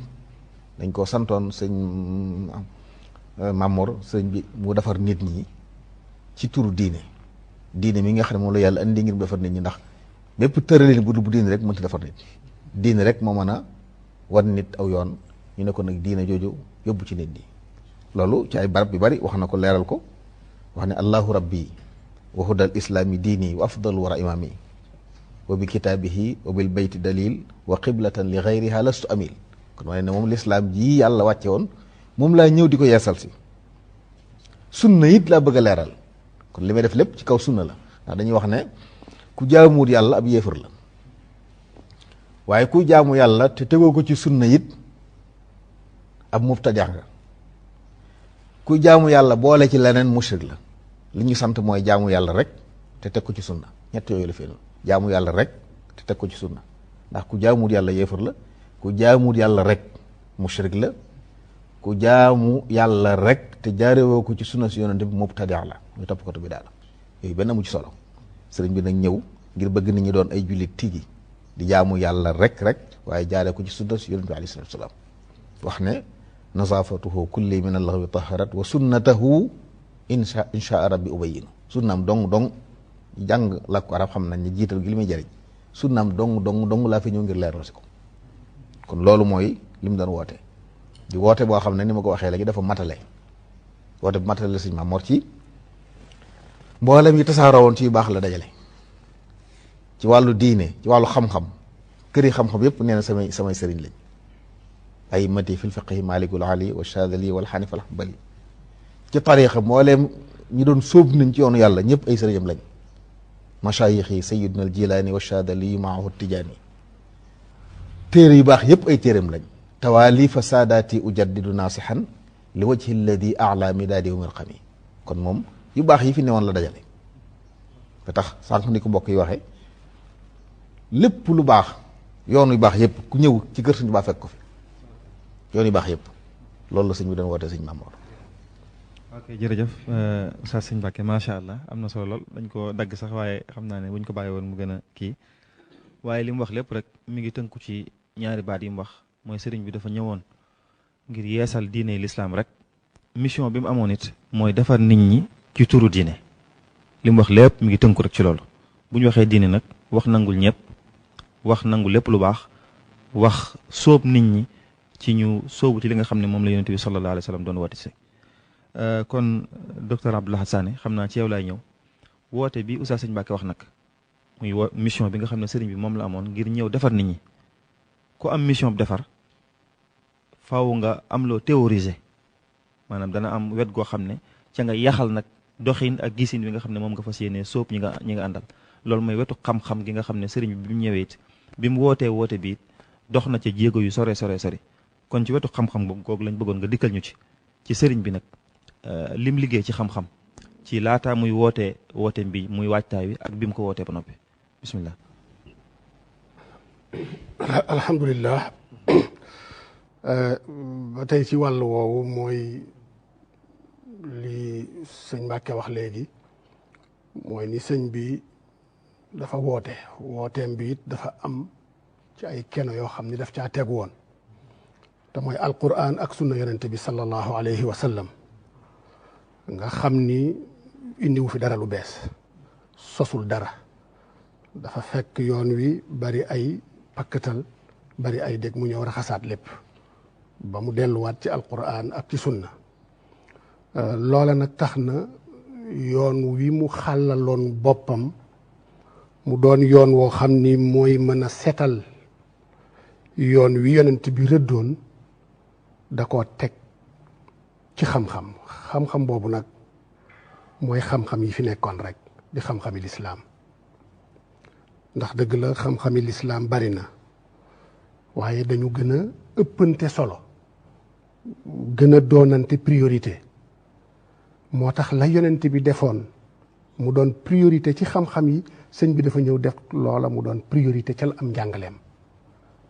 dañ ko santoon sëñ Mamor sëñ bi mu defar nit ñi ci turu diine mi nga xam ne moom la yàlla andi ngir mu defar nit ñi ndax bépp tëralin bu diine rek mënta defar nit diine rek moo mën a wan nit aw yoon ñu ne ko nag diine jooju yóbbu ci nit ñi loolu ci ay barab yu bari wax na ko leeral ko wax ne allahu rabbi wa hudal islaami diini wa afdal wara imaami wa bi kitaabihi wa bil bayti dalil wa qiblatan li gayriha lastu amil kon wane ne moom lislaam ji yàlla wàcce woon moom laa ñëw di ko yeesal si sunna it laa bëgg a leeral kon li may def lépp ci kaw sunna la ndax dañuy wax ne ku jaamuwut yàlla ab yéefar la waaye ku jaamu yàlla te tegoo ko ci sunna it ab mubtadi' nga ku jaamu yàlla boole ci leneen mushrik la li ñu sant mooy jaamu yàlla rek te teg ko ci sunna ñett yooyu la fi jaamu yàlla rek te teg ko ci sunna ndax ku jaamuwut yàlla yéefar la ku jaamuwut yàlla rek mushrik la ku jaamu yàlla rek te jaarewoo ko ci sunna si yonente bi mubtadi' la muy topp ko bi daal yooyu benn mu ci solo sëriñ bi nag ñëw ngir bëgg nit ñi doon ay jullit tigi di jaamu yàlla rek waaye jaaree ko ci sunna si yonente bi alayhi salaatu wa salaam wax ne nazafatuhu kulli min allahi taharat wa sunnatahu insha rabbi ubayinu sunnaam dong jàng làkku arab xam nañ ne jiital gi li muy jëriñ sunnaam dong laa fi ñëw ngir leeral si ko kon loolu mooy li mu doon woote di woote boo xam ne ni ma ko waxee léegi dafa matale woote bu matale la sëñ Maam Mor ci mboolem yi tasaaroo woon ci yu baax la dajale ci wàllu diine ci wàllu xam-xam këri xam-xam yépp nee na samay sëriñ lañ ay mati fil fiqhi malikul ali wa shadali wal xanif al hanbali ci tariixa mbooleem ñi doon sóob nañ ci yoonu yàlla ñëpp ay sëriñam lañ mashayix yi sayiduna al jilaani wa shadali maahu tijaani téere yu baax yëpp ay téeram lañ tawaalifa saadaati ujaddidu naasihan li wajhi alladi ala midaadi yawmil qami kon moom yu baax yi fi newoon la dajale te tax sànq ni ko mbokk yi waxee lépp lu baax yoon yu baax yëpp ku ñëw ci kër Sëñ Baa fekk ko fi yoon yu baax yëpp loolu la sëñ bi doon woote sëñ Maam Mor. ok jërëjëf Oustaz Sëñ Mbàkke macha allah am na solo lool dañ ko dagg sax waaye xam naa ne buñ ko bàyyi woon mu gën a kii waaye li mu wax lépp rek mi ngi tënku ci ñaari baat yi mu wax mooy sëriñ bi dafa ñëwoon ngir yeesal diine lislaam rek mission bi mu amoon it mooy defar nit ñi ci turu diine li mu wax lépp mi ngi tënku rek ci loolu bu ñu waxee diine nag wax nangul ñëpp wax nangul lépp lu baax wax sóob nit ñi ci ñu sóobu ci li nga xam ne moom la yonent bi sallallahu alayhi wa sallam doon woote si kon docteur Abdou Lahad Sané xam naa ci yow laay ñëw woote bi Oustaz Sëñ Mbàkke wax nag muy mission bi nga xam ne sëriñ bi moom la amoon ngir ñëw defar nit ñi ku am mission bi defar faaw nga am loo théoriser maanaam dana am wet goo xam ne ca nga yaxal nag doxin ak gisin bi nga xam ne moom nga fas yéenee sóob ñi nga àndal loolu mooy wetu xam-xam gi nga xam ne sëriñ bi mu ñëwee it bi mu wootee woote bi dox na ca jéego yu sore kon ci wetu xam-xam googu lañ bëggoon nga dikkal ñu ci sëriñ bi nag lim liggéey ci xam-xam ci laataa muy woote bi muy waajtaay wi ak bi mu ko wootee ba noppi bismillah. alhamdulilah ba tey ci wàll woowu mooy li sëñ Mbàkke wax léegi mooy ni sëñ bi dafa wooteem bi it dafa am ci ay keno yoo xam ni daf caa tegu woon te mooy alquran ak sunna yonente bi sallallahu alayhi wa sallam nga xam ni indiwu fi dara lu bees sosul dara dafa fekk yoon wi bari ay pakkatal bari ay dégg mu ñëw raxasaat lépp ba mu delluwaat ci alquran ak ci sunna loola nag tax na yoon wi mu xàllaloon boppam mu doon yoon woo xam ni mooy mën a setal yoon wi yonent bi rëddoon da koo teg ci xam-xam boobu nag mooy xam-xam yi fi nekkoon rek di xam-xami lislaam ndax dëgg la xam-xami lislaam bari na waaye dañu gën a ëppante solo gën a doonante priorité moo tax la yonent bi defoon mu doon priorité ci xam-xam yi sëñ bi dafa ñëw def loola mu doon priorité ca la am njàngaleem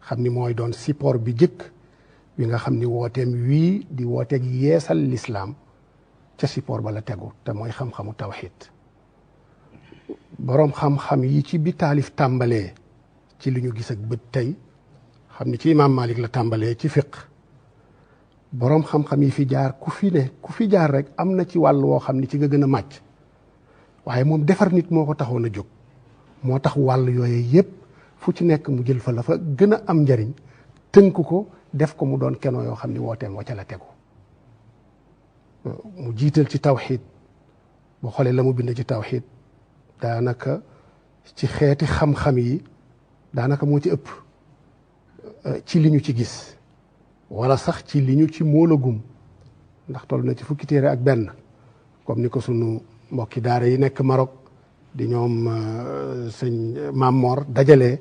xam ni mooy doon support bi jëkk bi nga xam ni wooteem wii di wooteeg yeesal lislaam ca support ba la tegu te mooy xam-xamu tawxid boroom xam-xam yi ci bi taalif tàmbalee ci li ñu gis ak bët tey xam ni ci imaam Malik la tàmbalee ci fiq boroom xam-xam yi fi jaar ku fi jaar rek am na ci wàll woo xam ni ci nga gën a màcc waaye moom defar nit moo ko taxoon a jóg moo tax wàll yooyu yépp fu ci nekk mu jël fa la fa gën a am njariñ tënk ko def ko mu doon kenoo yoo xam ni wooteem wa ca la tegu mu jiital ci tawxid boo xoolee la mu bind ci tawxid daanaka ci xeeti xam-xam yi daanaka moo ci ëpp ci li ñu ci gis wala sax ci li ñu ci móolagum ndax toll na ci fukki téere ak benn comme ni ko sunu mbokki daara yi nekk Maroc di ñoom sëñ Mamor dajalee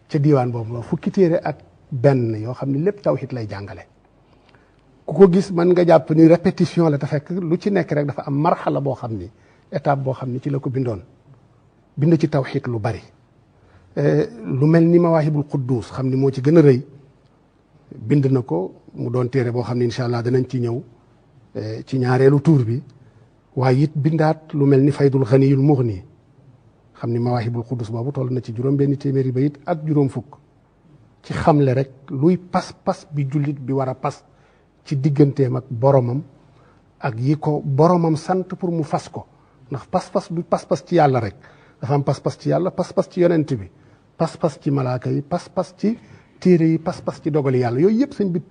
ca diiwaan boobu la fukki téere ak benn yoo xam ne lépp tawhid lay jàngale ku ko gis mën nga jàpp ni répétition la te fekk lu ci nekk rek dafa am marxala boo xam ni étape boo xam ni ci la ko bindoon bind ci tawhid lu bari lu mel ni Mawaahibul Quddus xam ni moo ci gën a rëy bind na ko mu doon téere boo xam ne incha allah danañ ci ñëw ci ñaareelu tuur bi waaye it bindaat lu mel ni Faydul Ghaniyul Mughni xam ni Mawaahibul Quddus boobu toll na ci juróom benn téeméeri bayit ak juróom fukk ci xamle rek luy pas-pas bi jullit bi war a pas ci digganteem ak boromam ak yi ko boromam sant pour mu fas ko ndax pas-pas du pas-pas ci yàlla rek dafa am pas-pas ci yàlla pas-pas ci yonent bi pas-pas ci malaaka yi pas-pas ci téere yi pas-pas ci dogali yàlla yooyu yëpp sëñ bi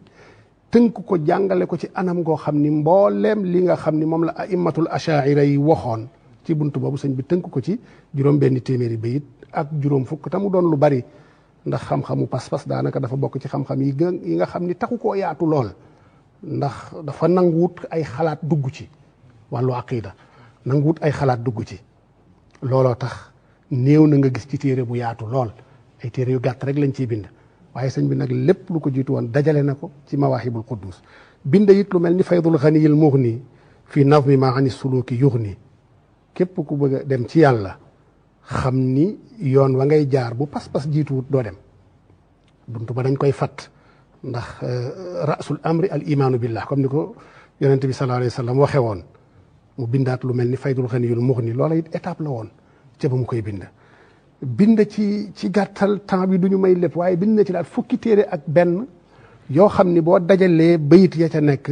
tënk ko jàngale ko ci anam goo xam ni mbooleem li nga xam ni moom la aimmatul ashaira yi waxoon ci buntu boobu sëñ bi tënk ko ci juróom benn téeméeri bayit ak juróom fukk te mu doon lu bari ndax xam-xamu pas-pas daanaka dafa bokk ci xam-xam yi nga xam ni taxu koo yaatu lool ndax dafa nanguwut ay xalaat dugg ci wàllu aqida nanguwut ay xalaat dugg ci looloo tax néew na nga gis ci téere bu yaatu lool ay téere yu gàtt rek lañ ciy bind waaye sëñ bi nag lépp lu ko jiitu woon dajale na ko ci Mawaahibul Quddus bind it lu mel ni Faydul Ghaniyil Mughni fii nazmi ma ani suluki yughni képp ku bëgg a dem ci yàlla xam ni yoon wa ngay jaar bu pas-pas jiituwut doo dem buntu ba dañ koy fat ndax rasul amri al imaanu billah comme ni ko yonente bi sallallahu alayhi wa sallam waxe woon mu bindaat lu mel ni Faydul Ghaniyul Mughni loola it étape la woon ca ba mu koy bind ci gàttal temps bi du ñu may lépp waaye bind na ci daal fukki téere ak benn yoo xam ni boo dajalee bayit ya ca nekk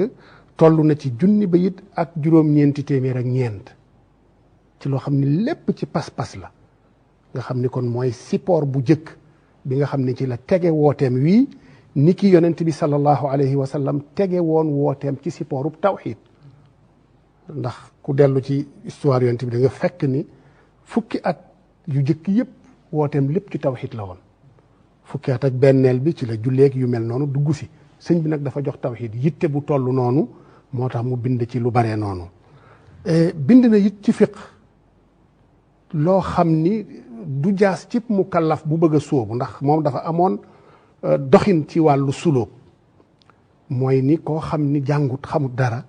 toll na ci junni bayit ak juróom-ñeenti téeméer ak ñeent ci loo xam ni lépp ci pas-pas la nga xam ni kon mooy support bu jëkk bi nga xam ni ci la tege wooteem wii ni ki yonent bi sallallahu alayhi wa sallam tege woon wooteem ci supportu tawxid ndax ku dellu ci histoire yonent bi da nga fekk ni fukki at yu jëkk yëpp wooteem lépp ci tawxid la woon fukki at ak benneel bi ci la julleeg yu mel noonu dugg si sëñ bi nag dafa jox tawxid yitte bu toll noonu moo tax mu bind ci lu baree noonu bind na it ci fiq loo xam ni du jaas ci mukallaf bu bëgg a sóobu ndax moom dafa amoon doxin ci wàllu sulóob mooy ni koo xam ni jàngut xamut dara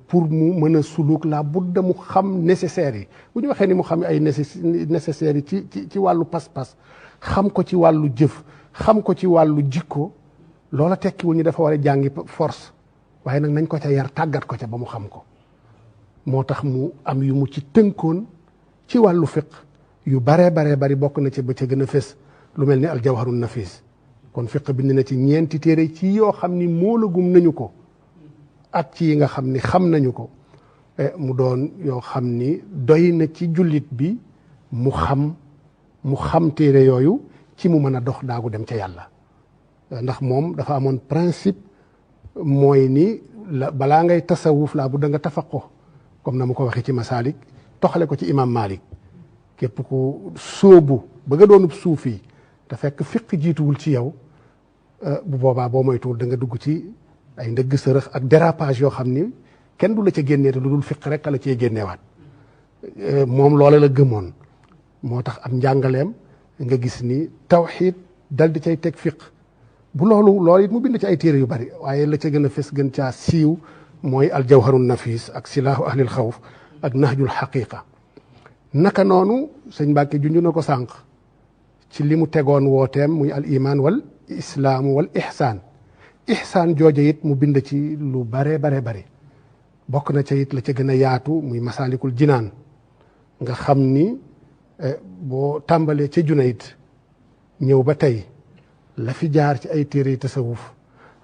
pour mu mën a suluk la budda mu xam nécessaire yi bu ñu waxee ni mu xam ay nécessaire yi ci wàllu pas-pas xam ko ci wàllu jëf xam ko ci wàllu jikko loola tekkiwul ñu dafa war a jàngi force waaye nag nañ ko ca yar tàggat ko ca ba mu xam ko moo tax mu am yu mu ci tënkoon ci wàllu fiq yu baree bari bokk na ci ba ca gën a fés lu mel ni aljawharun nafis kon fiq bind na ci ñeenti téere ci yoo xam ni moolagum nañu ko ak ci yi nga xam ni xam nañu ko mu doon yoo xam ni doy na ci jullit bi mu xam téere yooyu ci mu mën a dox daagu dem ca yàlla ndax moom dafa amoon principe mooy ni balaa ngay tasawuf laa bu da nga tafaqo comme na mu ko waxee ci masaalik toxale ko ci imam Malik képp ku sóobu ba nga doonub suufi te fekk fiq jiituwul ci yow bu boobaa boo moytuwul da nga dugg ci ay ndëgg sërëx ak dérapage yoo xam ni kenn du la ca génnee te lu dul fiq rek la cee génneewaat moom loola la gëmoon moo tax am njàngaleem nga gis ni tawxiid dal di cay teg fiq bu loolu it mu bind ci ay téere yu bari waaye la ca gën a fes gën caa siiw mooy aljawharun nafis ak silaahu ahlil xawf ak nahjul xaqiqa naka noonu sëñ Mbàkke junj na ko sànq ci li mu tegoon wooteem muy al iman wal islaamu wal ihsaan jooja it mu bind ci lu bare bokk na ca it la ca gën a yaatu muy masaalikul jinaan nga xam ni boo tàmbalee ca Junayd ñëw ba tey la fi jaar ci ay téere tasawuf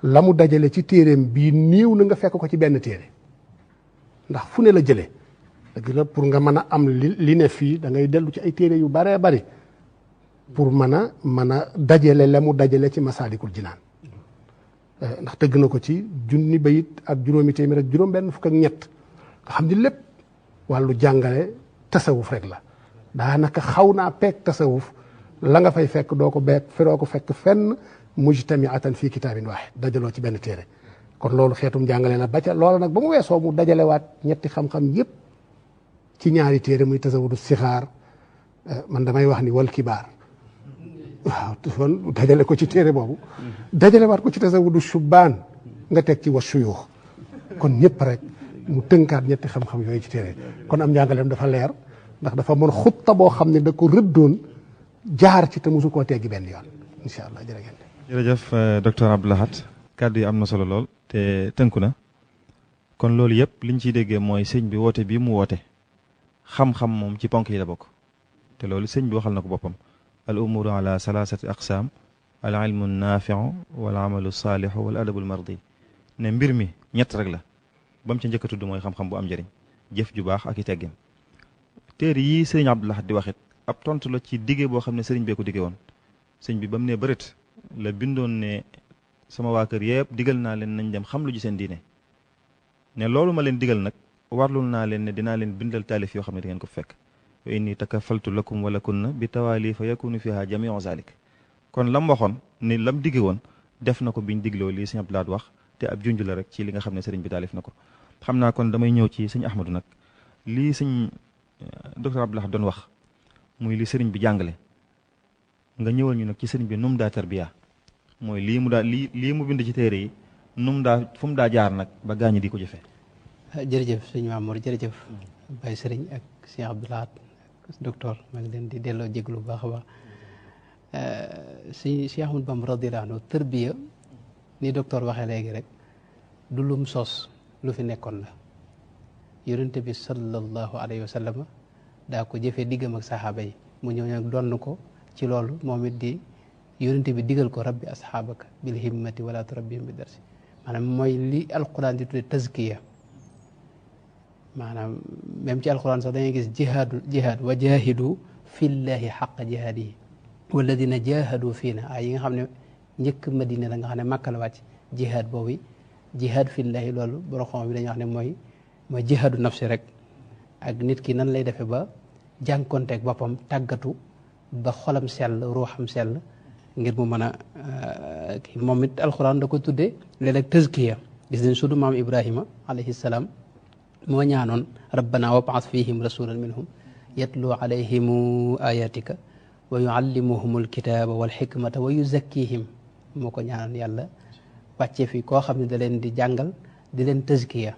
la mu dajale ci téereem bii néew na nga fekk ko ci benn téere ndax fu ne la jële dëgg la pour nga mën a am li ne fii da ngay dellu ci ay téere yu baree bari pour mën a dajale la mu dajale ci masaalikul jinaan ndax tëgg na ko ci junni bayit ak juróomi téeméer ak juróom benn fukk ak ñett nga xam ni lépp wàllu jàngale tasawuf rek la daanaka xaw naa peeg tasawuf la nga fay fekk doo ko fekk fenn mujtamiatan fii kitaabin waahid dajaloo ci benn téere kon loolu xeetum jàngale na ba ca loolu nag ba mu weesoo mu dajalewaat ñetti xam-xam yépp ci ñaari téere muy tasawudu sixaar man damay wax ni wal kibaar waaw kon dajale ko ci téere boobu dajalewaat ko ci tasawudu shubbaan nga teg ci wa shuyuux kon ñëpp rek mu tënkaat ñetti xam-xam yooyu ci téere kon am njàngaleem dafa leer ndax dafa mën xutta boo xam ne da ko rëddoon jaar ci te mosu koo teggi benn yoon incha allah jërëjëf docteur Abdou Lahad kàddu yi am na solo lool te tënku na kon loolu yëpp liñ ciy déggee mooy sëñ bi woote bii mu woote xam-xam moom ci ponk yi la bokk te loolu sëñ bi waxal na ko boppam al umuru ala salaasati aqsaam al ilmu naafiu wal amalu saalixu wal adabul mardi ne mbir mi ñett rek la ba mu ca njëkk a tudd mooy xam-xam bu am njëriñ jëf ju baax ak i teggin téere yii sëriñ Abdou Lahad di waxit ab tontu la ci digge boo xam ne sëriñ bee ko digge woon sëñ bi ba mu ne bërit la bindoon ne sama waa kër yëpp digal naa leen nañ dem xam lu ji seen diine ne loolu ma leen digal nag warlul naa leen ne dinaa leen bindal taalif yoo xam ne di ngeen ko fekk wa inni takafaltu lakum wa lakunna bi tawaali fa yakunu fiha jamiu zalik kon lam waxoon ni lam digge woon def na ko biñ digloo lii sëñ Abdou Lahad wax te ab junj la rek ci li nga xam ne sëriñ bi taalif na ko xam naa kon damay ñëw ci sëñ Ahmadou nag lii sëñ docteur Abdou Lahad doon wax muy li sëriñ bi jàngale nga ñëwal ñu nag ci sëriñ bi nu mu daa tarbiya mooy lii mu bind ci téere yi fu mu daa jaar nag ba gaañi di ko jëfee. jërëjëf sëñ Mamour jërëjëf Baye Sëriñ ak sëñ Abdou Lahad ak docteur maa ngi leen di delloo jéglu bu baax a baax sëñ Cheikh Ahmadou Bamba radiyallahu anhu tarbiya ni docteur waxee léegi rek du lum sos lu fi nekkoon la yonente bi sallallahu alayhi wa sallam daa ko jëfee diggam ak saxaaba yi mu ñëw nag donn ko ci loolu moom it di yonente bi digal ko rabbi asxaabaka bil himmati wala turabbihim bi darsi maanaam mooy li alquran di tudde tazkiya maanaam même ci alquran sax dangay gis jihaad wa jahidu fillahi xaqa jihaadihi walladina jahadu fiina ay yi nga xam ne njëkk madina la nga xam ne màkka la wàcc jihaad boobu jihaad fillahi loolu borom xam bi dañuy wax ne mooy jihaadu nafsi rek ak nit ki nan lay defee ba jànkonteeg boppam tàggatu ba xolam sell ruuxam sell ngir mu mën a moom it alxuraan da ko tuddee léeg-léeg tazkiya gis nañ sudu maam Ibrahima alayhi salaam moo ñaanoon rabbana wab'ath fihim rasulan minhum yatlu alayhim ayatika wa yuallimuhum alkitaba wal xikmata wa yuzakkihim moo ko ñaanoon yàlla wàcce fi koo xam ne da leen di jàngal di leen tazkiya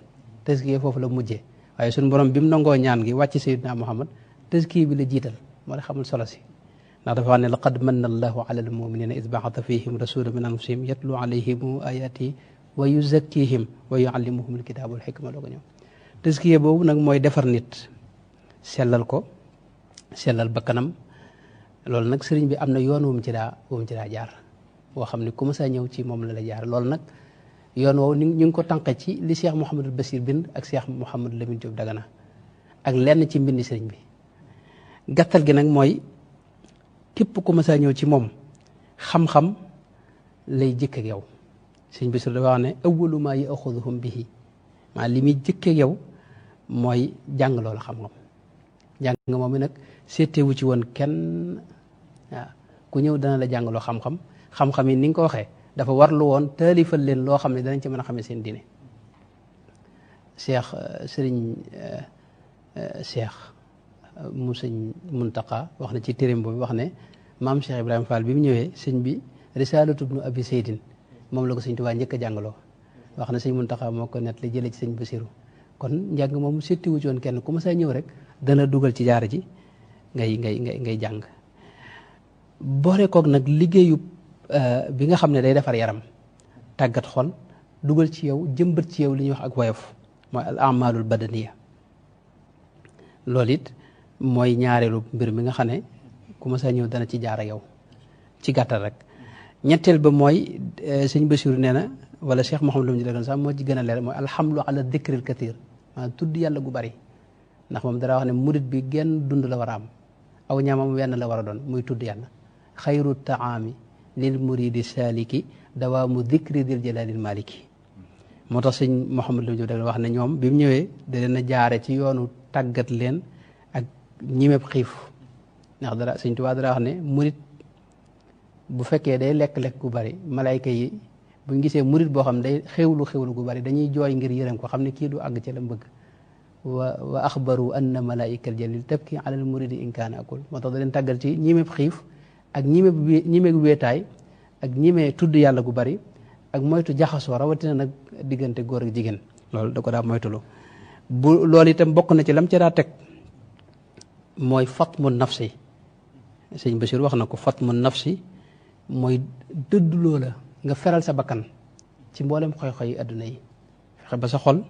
foofu la mujjee waaye suñu borom bi mu nangoo ñaan gi wàcc sayyidina Muhammad tazkiya bi la jiital moo la xamul solo si ndax dafa wax ne laqad manna allahu ala almuminina id ba'atha fihim rasulan min anfusihim yatlu alayhim ayatihi wa yuzakkihim wa yuallimuhum alkitaba wal xikma doo ko ñëw tazkiya boobu nag mooy defar nit sellal ko sellal bakkanam loolu nag sëriñ bi am na yoon wu mu ci daa jaar boo xam ne ku ma saa ñëw ci moom la jaar loolu nag yoon woowu ñu ngi ko tànqe ci li Cheikh Mouhamadul Basir bind ak Cheikh Mouhamadou Lamine Diop Dagana ak lenn ci mbindi sëriñ bi gàttal gi nag mooy képp ku ma saa ñëw ci moom xam-xam lay jëkk ak yow sëriñ Basir dafa wax ne awwalu maa yaxuduhum bihi maa li muy jëkk ak yow mooy jàng loolu xam-xam jàng nga moom mi nag seetewu ci woon kenn waaw ku ñëw dana la jàngaloo xam-xam yi ni nga ko waxee dafa warlu woon taalifal leen loo xam ne danañ ci mën a xamee seen diine Cheikh mu sëñ Muntaqa wax na ci téereem boobu wax ne maam Cheikh Ibrahima Fall bi mu ñëwee sëñ bi risalatu ibnu abi seydin moom la ko sëñ Tuubaa njëkk a jàngaloo wax na sëñ Muntaqa moo ko net li jëlee ci sëñ Basiru kon njàng moom settiwu ci woon kenn ku ma saa ñëw rek dana dugal ci jaara ji ngay jàng boole koog nag liggéeyu bi nga xam ne day defar yaram tàggat xol dugal ci yow jëmbat ci yow li ñuy wax ak woyof mooy al amalul badaniya loolu it mooy ñaareelu mbir mi nga xam ne ku ma sa ñëw dana ci jaar ak yow ci gàttal rek. ñetteel ba mooy sëñ Basiru nee na wala Cheikh Mouhamadou Lamine Diallo sax moo ci gën a leer mooy alhamdu ala dikril kathir maanaam tudd yàlla gu bari ndax moom dara wax ne murit bi genn dund la war a am aw ñaamam wenn la war a doon muy tudd yàlla xayru taami lil muridi saliki dawaamu dikri dil jalalil maliki moo tax sëñ Mouhamadou Lamine Diallo wax ne ñoom bi mu ñëwee da leen a jaare ci yoonu tàggat leen ak ñimeb xiif ndax dara sëñ Tuubaa dara wax ne murit bu fekkee day lekk-lekk gu bari malayka yi buñ gisee murit boo xam ne day xewlu gu bari dañuy jooy ngir yërëm ko xam ne kii du àgg ci la bëgg wa axbaru anna malaika al jalil tabki ala al muridi in kaana akul moo tax da leen tàggal ci ñimeb xiif ak ñimeb wéetaay ak ñime tudd yàlla gu bari ak moytu jaxasoo rawatina nag diggante góor ak jigéen loolu da ko daa moytulu bu loolu itam bokk na ci lam ci daa teg mooy fatmu nafsi sëñ Bachir wax na ko fatmu nafsi mooy dëdduloo la nga feral sa bakkan ci mboolem xoy-xoy adduna yi fexe ba sa xol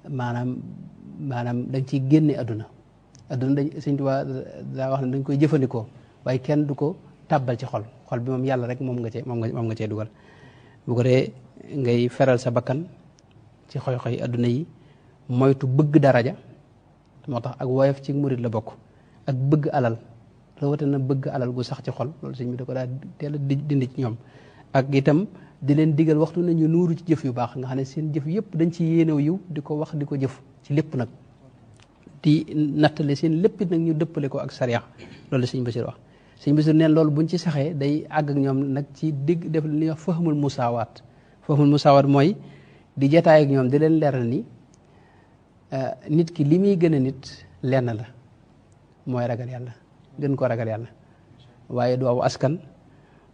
maanaam dañ ciy génne adduna dañ sëñ Tuubaa daa wax ne dañ koy jëfandikoo waaye kenn du ko tàbbal ci xol bi moom yàlla rek moom nga cee dugal bu ko dee ngay feral sa bakkan ci xoy-xoy adduna yi moytu bëgg daraja moo tax ak woyof ci murit la bokk ak bëgg alal rawatina bëgg alal gu sax ci xol loolu sëñ bi da ko daa teel a dindi ci ñoom ak itam di leen digal waxtu nañu nuuru ci jëf yu baax nga xam ne seen jëf yëpp dañ ci yéenew yiw di ko wax di ko jëf ci lépp nag di nattale seen lépp nag ñu dëppale ko ak sariya loolu sëñ Basiir wax sëñ Basiir neen loolu buñ ci saxee day àgg ak ñoom nag ci digg def li ñuy wax fahmul musaawaat mooy di jataay ak ñoom di leen leeral ni nit ki li muy gën a nit lenn la mooy ragal yàlla gën ko ragal yàlla waaye du aw askan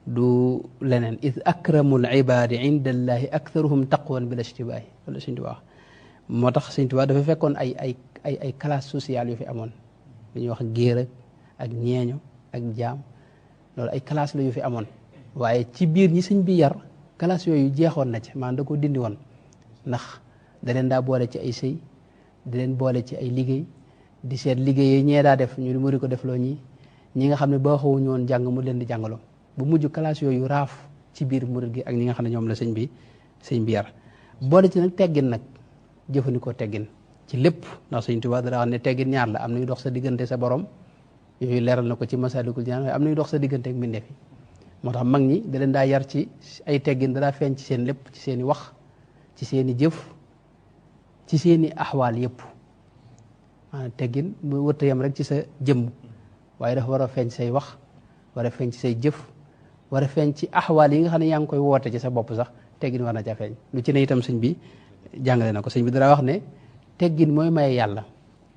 du leneen id akramul ibaadi inda allahi aktharuhum taqwan bila ishtibaahi wala sëñ Tuubaa moo tax sëñ Tuubaa dafa fekkoon ay classe sociale yu fi amoon lu ñuy wax géer ak ñeeño ak jaam loolu ay classe la yu fi amoon waaye ci biir ñi sëñ bi yar classe yooyu jeexoon na ci maanaam da ko dindi woon ndax da leen daa boole ci ay sëy di leen boole ci ay liggéey di seet liggéey yi ñee daa def ñu muri ko defloo ñi nga xam ne baaxawuñu woon jàng mu leen di jàngaloo bu mujj classe yooyu raaf ci biir murid gi ak ñi nga xam ne ñoom la sëñ bi yar boole ci nag teggin nag jëfandikoo teggin ci lépp ndax sëñ Tuubaa dara wax ne teggin ñaar la am na yu dox sa diggante sa borom yooyu leeral na ko ci Masaalikul Jinaan waaye am na yu dox sa diggante ak mbindeef yi moo tax mag ñi da leen daa yar ci ay teggin da daa feeñ ci seen lépp ci seen i wax ci seen i jëf ci seen i axwaal yëpp maanaam teggin bu wërta yam rek ci sa jëmm waaye dafa war a feeñ say wax war a feeñ ci say jëf war a feeñ ci axwaal yi nga xam ne yaa ngi koy woote ci sa bopp sax teggin war na ca feeñ lu ci ne itam sëñ bi jàngale na ko sëñ bi dara wax ne teggin mooy maye yàlla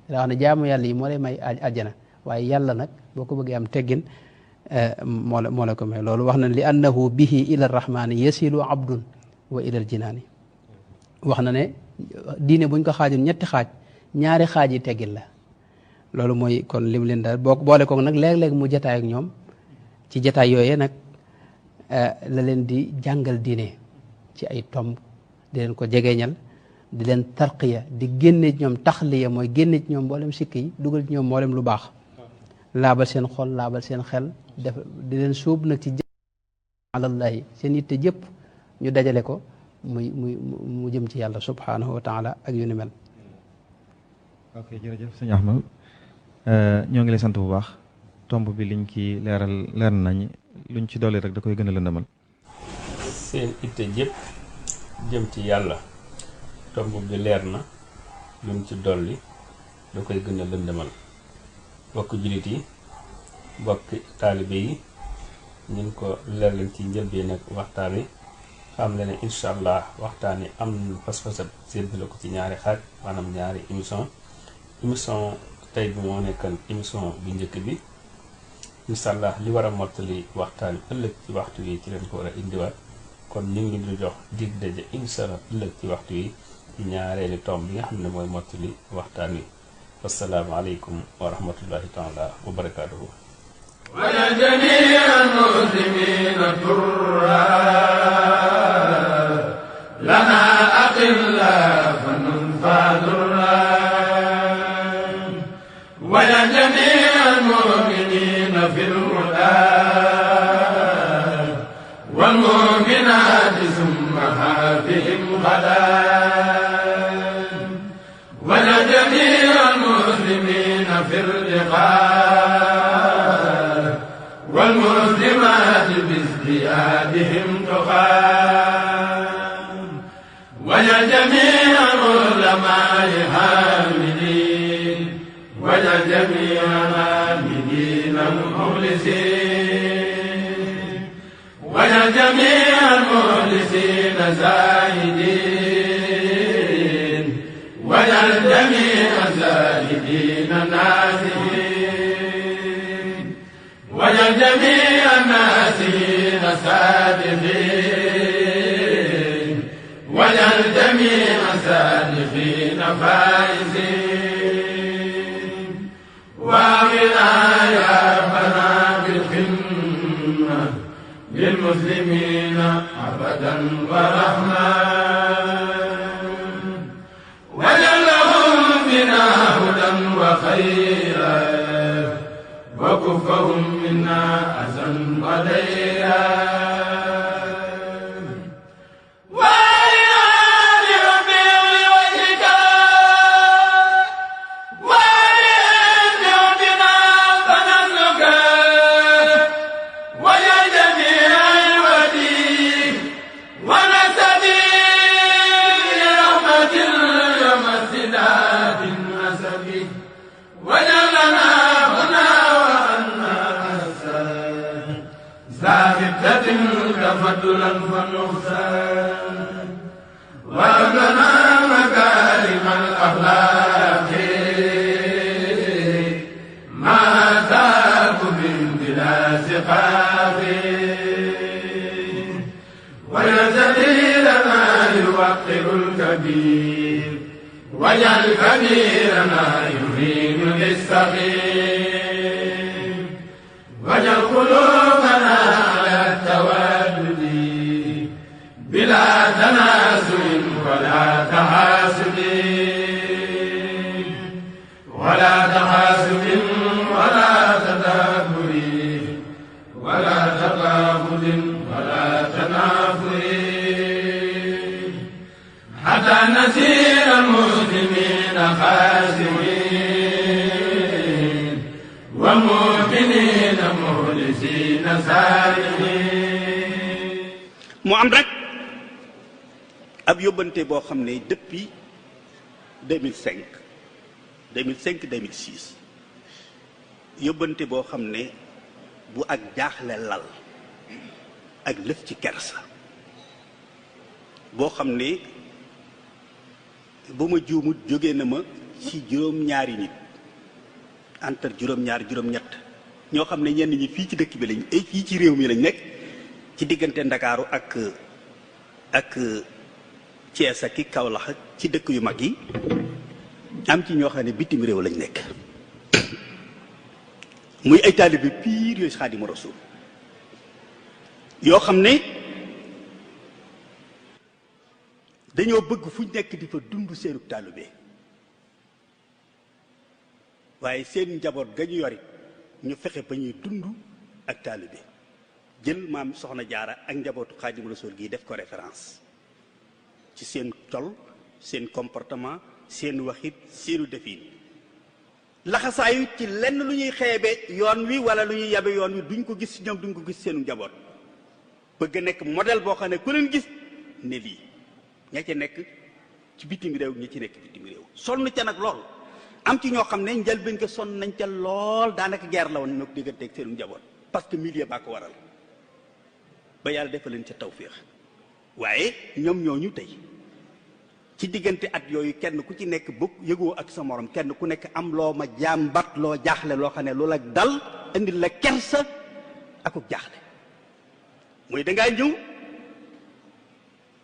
dara wax ne jaamu yàlla yi moo lay may àjjana waaye yàlla nag boo ko bëggee am teggin moo la ko may loolu wax na li annahu bihi ila rahmaani yasilu abdun wa ilal jinaani wax na ne diine buñ ko xaajoon ñetti xaaj ñaari xaaj yi teggin la loolu mooy kon lim leen daal boo boole ko nag léeg-léeg mu jataay ak ñoom ci jataay yooyee nag la leen di jàngal diine ci ay tomb di leen ko jegeeñal di leen tarqiya di génne ci ñoom taxliya mooy génne ci ñoom mboolem sikk yi dugal ci ñoom mboolem lu baax laabal seen xol laabal seen xel def di leen suub nag ci alallahi seen yitte jëpp ñu dajale ko mu jëm ci yàlla subhanahu wa taala ak yu ni mel. ok jërëjëf sëñ Ahmad ñoo ngi lay sant bu baax tomb bi liñ ci leer nañ luñ ci dolli rek da koy gën a lëndëmal. seen itte jëpp jëm ci yàlla tomb bi leer na luñ ci dolli da koy gën a lëndëmal bokk jullit yi bokk taalibe yi ñu ko leer leen ci njëlbeen nag waxtaan wi xam le ne incha allah waxtaan yi am na pas-pasab séddale ko ci ñaari xaaj maanaam ñaari émission tey bi moo nekkan émission bi njëkk bi incha allah li war a mottali waxtaan yi ëllëg ci waxtu yi ci leen ko war a indiwaat kon ñu ngi di jox dig daje incha allah ëllëg ci waxtu yi ci ñaareeli tomb bi nga xam ne mooy mottali waxtaan wi wassalaamu aleykum wa rahmatullahi taala wa barakaatuhu ولجميع المسلمين ترا لنا أقلا فننفع ضرا ولجميع المؤمنين في الهدى والمؤمنات ثم حافهم غدا ولجميع المسلمين في اللقاء والمسلمات بازديادهم تقام ولجميع العلماء حامدين ولجميع العابدين المخلصين ولجميع المخلصين زاهدين ولجميع الزاهدين ناسين ولجميع الناسين صادقين ولجميع الصادقين فائزين وامنا يا ربنا بالخدمة للمسلمين أبدا ورحمة وجعلهم بنا هدى وخيرا وكفهم منا أذى وديرا تفضلا فالنقصان وأبلنا مكارم الأخلاق ما ذاك من بلا سقاق ويزدي لنا يوقر الكبير واجعل كبيرنا يهين للصغير واجعل قلوبنا التوادد بلا تنازل ولا تحاسد ولا تحاسد ولا تدابر ولا تغافل ولا تنافر حتى نسير المسلمين خاسرين والمؤمنين مخلصين سالمين mu am rek ab yóbbante boo xam ne depuis 2005 2006 yóbbante boo xam ne bu ak jaaxle lal ak lëf ci kersa boo xam ne bu ma juumut jóge na ma ci juróom-ñaari nit entre juróom-ñaar juróom-ñett ñoo xam ne ñenn ñi fii ci dëkk bi lañ fii ci réew mi lañ nekk ci diggante Ndakaaru ak Thiès ak Kaolack ci dëkk yu mag yi am ci ñoo xam ne bitim réew lañ nekk muy ay taalibe piir yooyu Xaadimu Rasuul yoo xam ne dañoo bëgg fu nekk di fa dund seenu taalibe waaye seen njaboot ga ñu yorit ñu fexe ba ñuy dund ak taalibe jël maam soxna jaara ak njabootu Xaadimu Rasuul gi def ko référence ci seen col seen comportement seen waxit seenu defin laxasaayu ci lenn lu ñuy xeebe yoon wi wala lu ñuy yabe yoon wi duñ ko gis ñoom duñ ko gis seenu njaboot bëgg nekk modèle boo xam ne ku leen gis ne lii ña ca nekk ci bitim réew ña ci nekk bitim réew sonn ca nag lool am ci ñoo xam ne njëlbéen ko sonn nañ ca lool daanaka guerre la woon ñoo ko digganteeg seenu njaboot parce que milieu baa ko waral ba yàlla defal leen ca tawféex waaye ñoom ñooñu tey ci diggante at yooyu kenn ku ci nekk bokk yëgoo ak sa morom kenn ku nekk am loo ma jàmbat loo jaaxle loo xam ne loolu ak dal indil la kersa akuk jaaxle mooy dangaa ñëw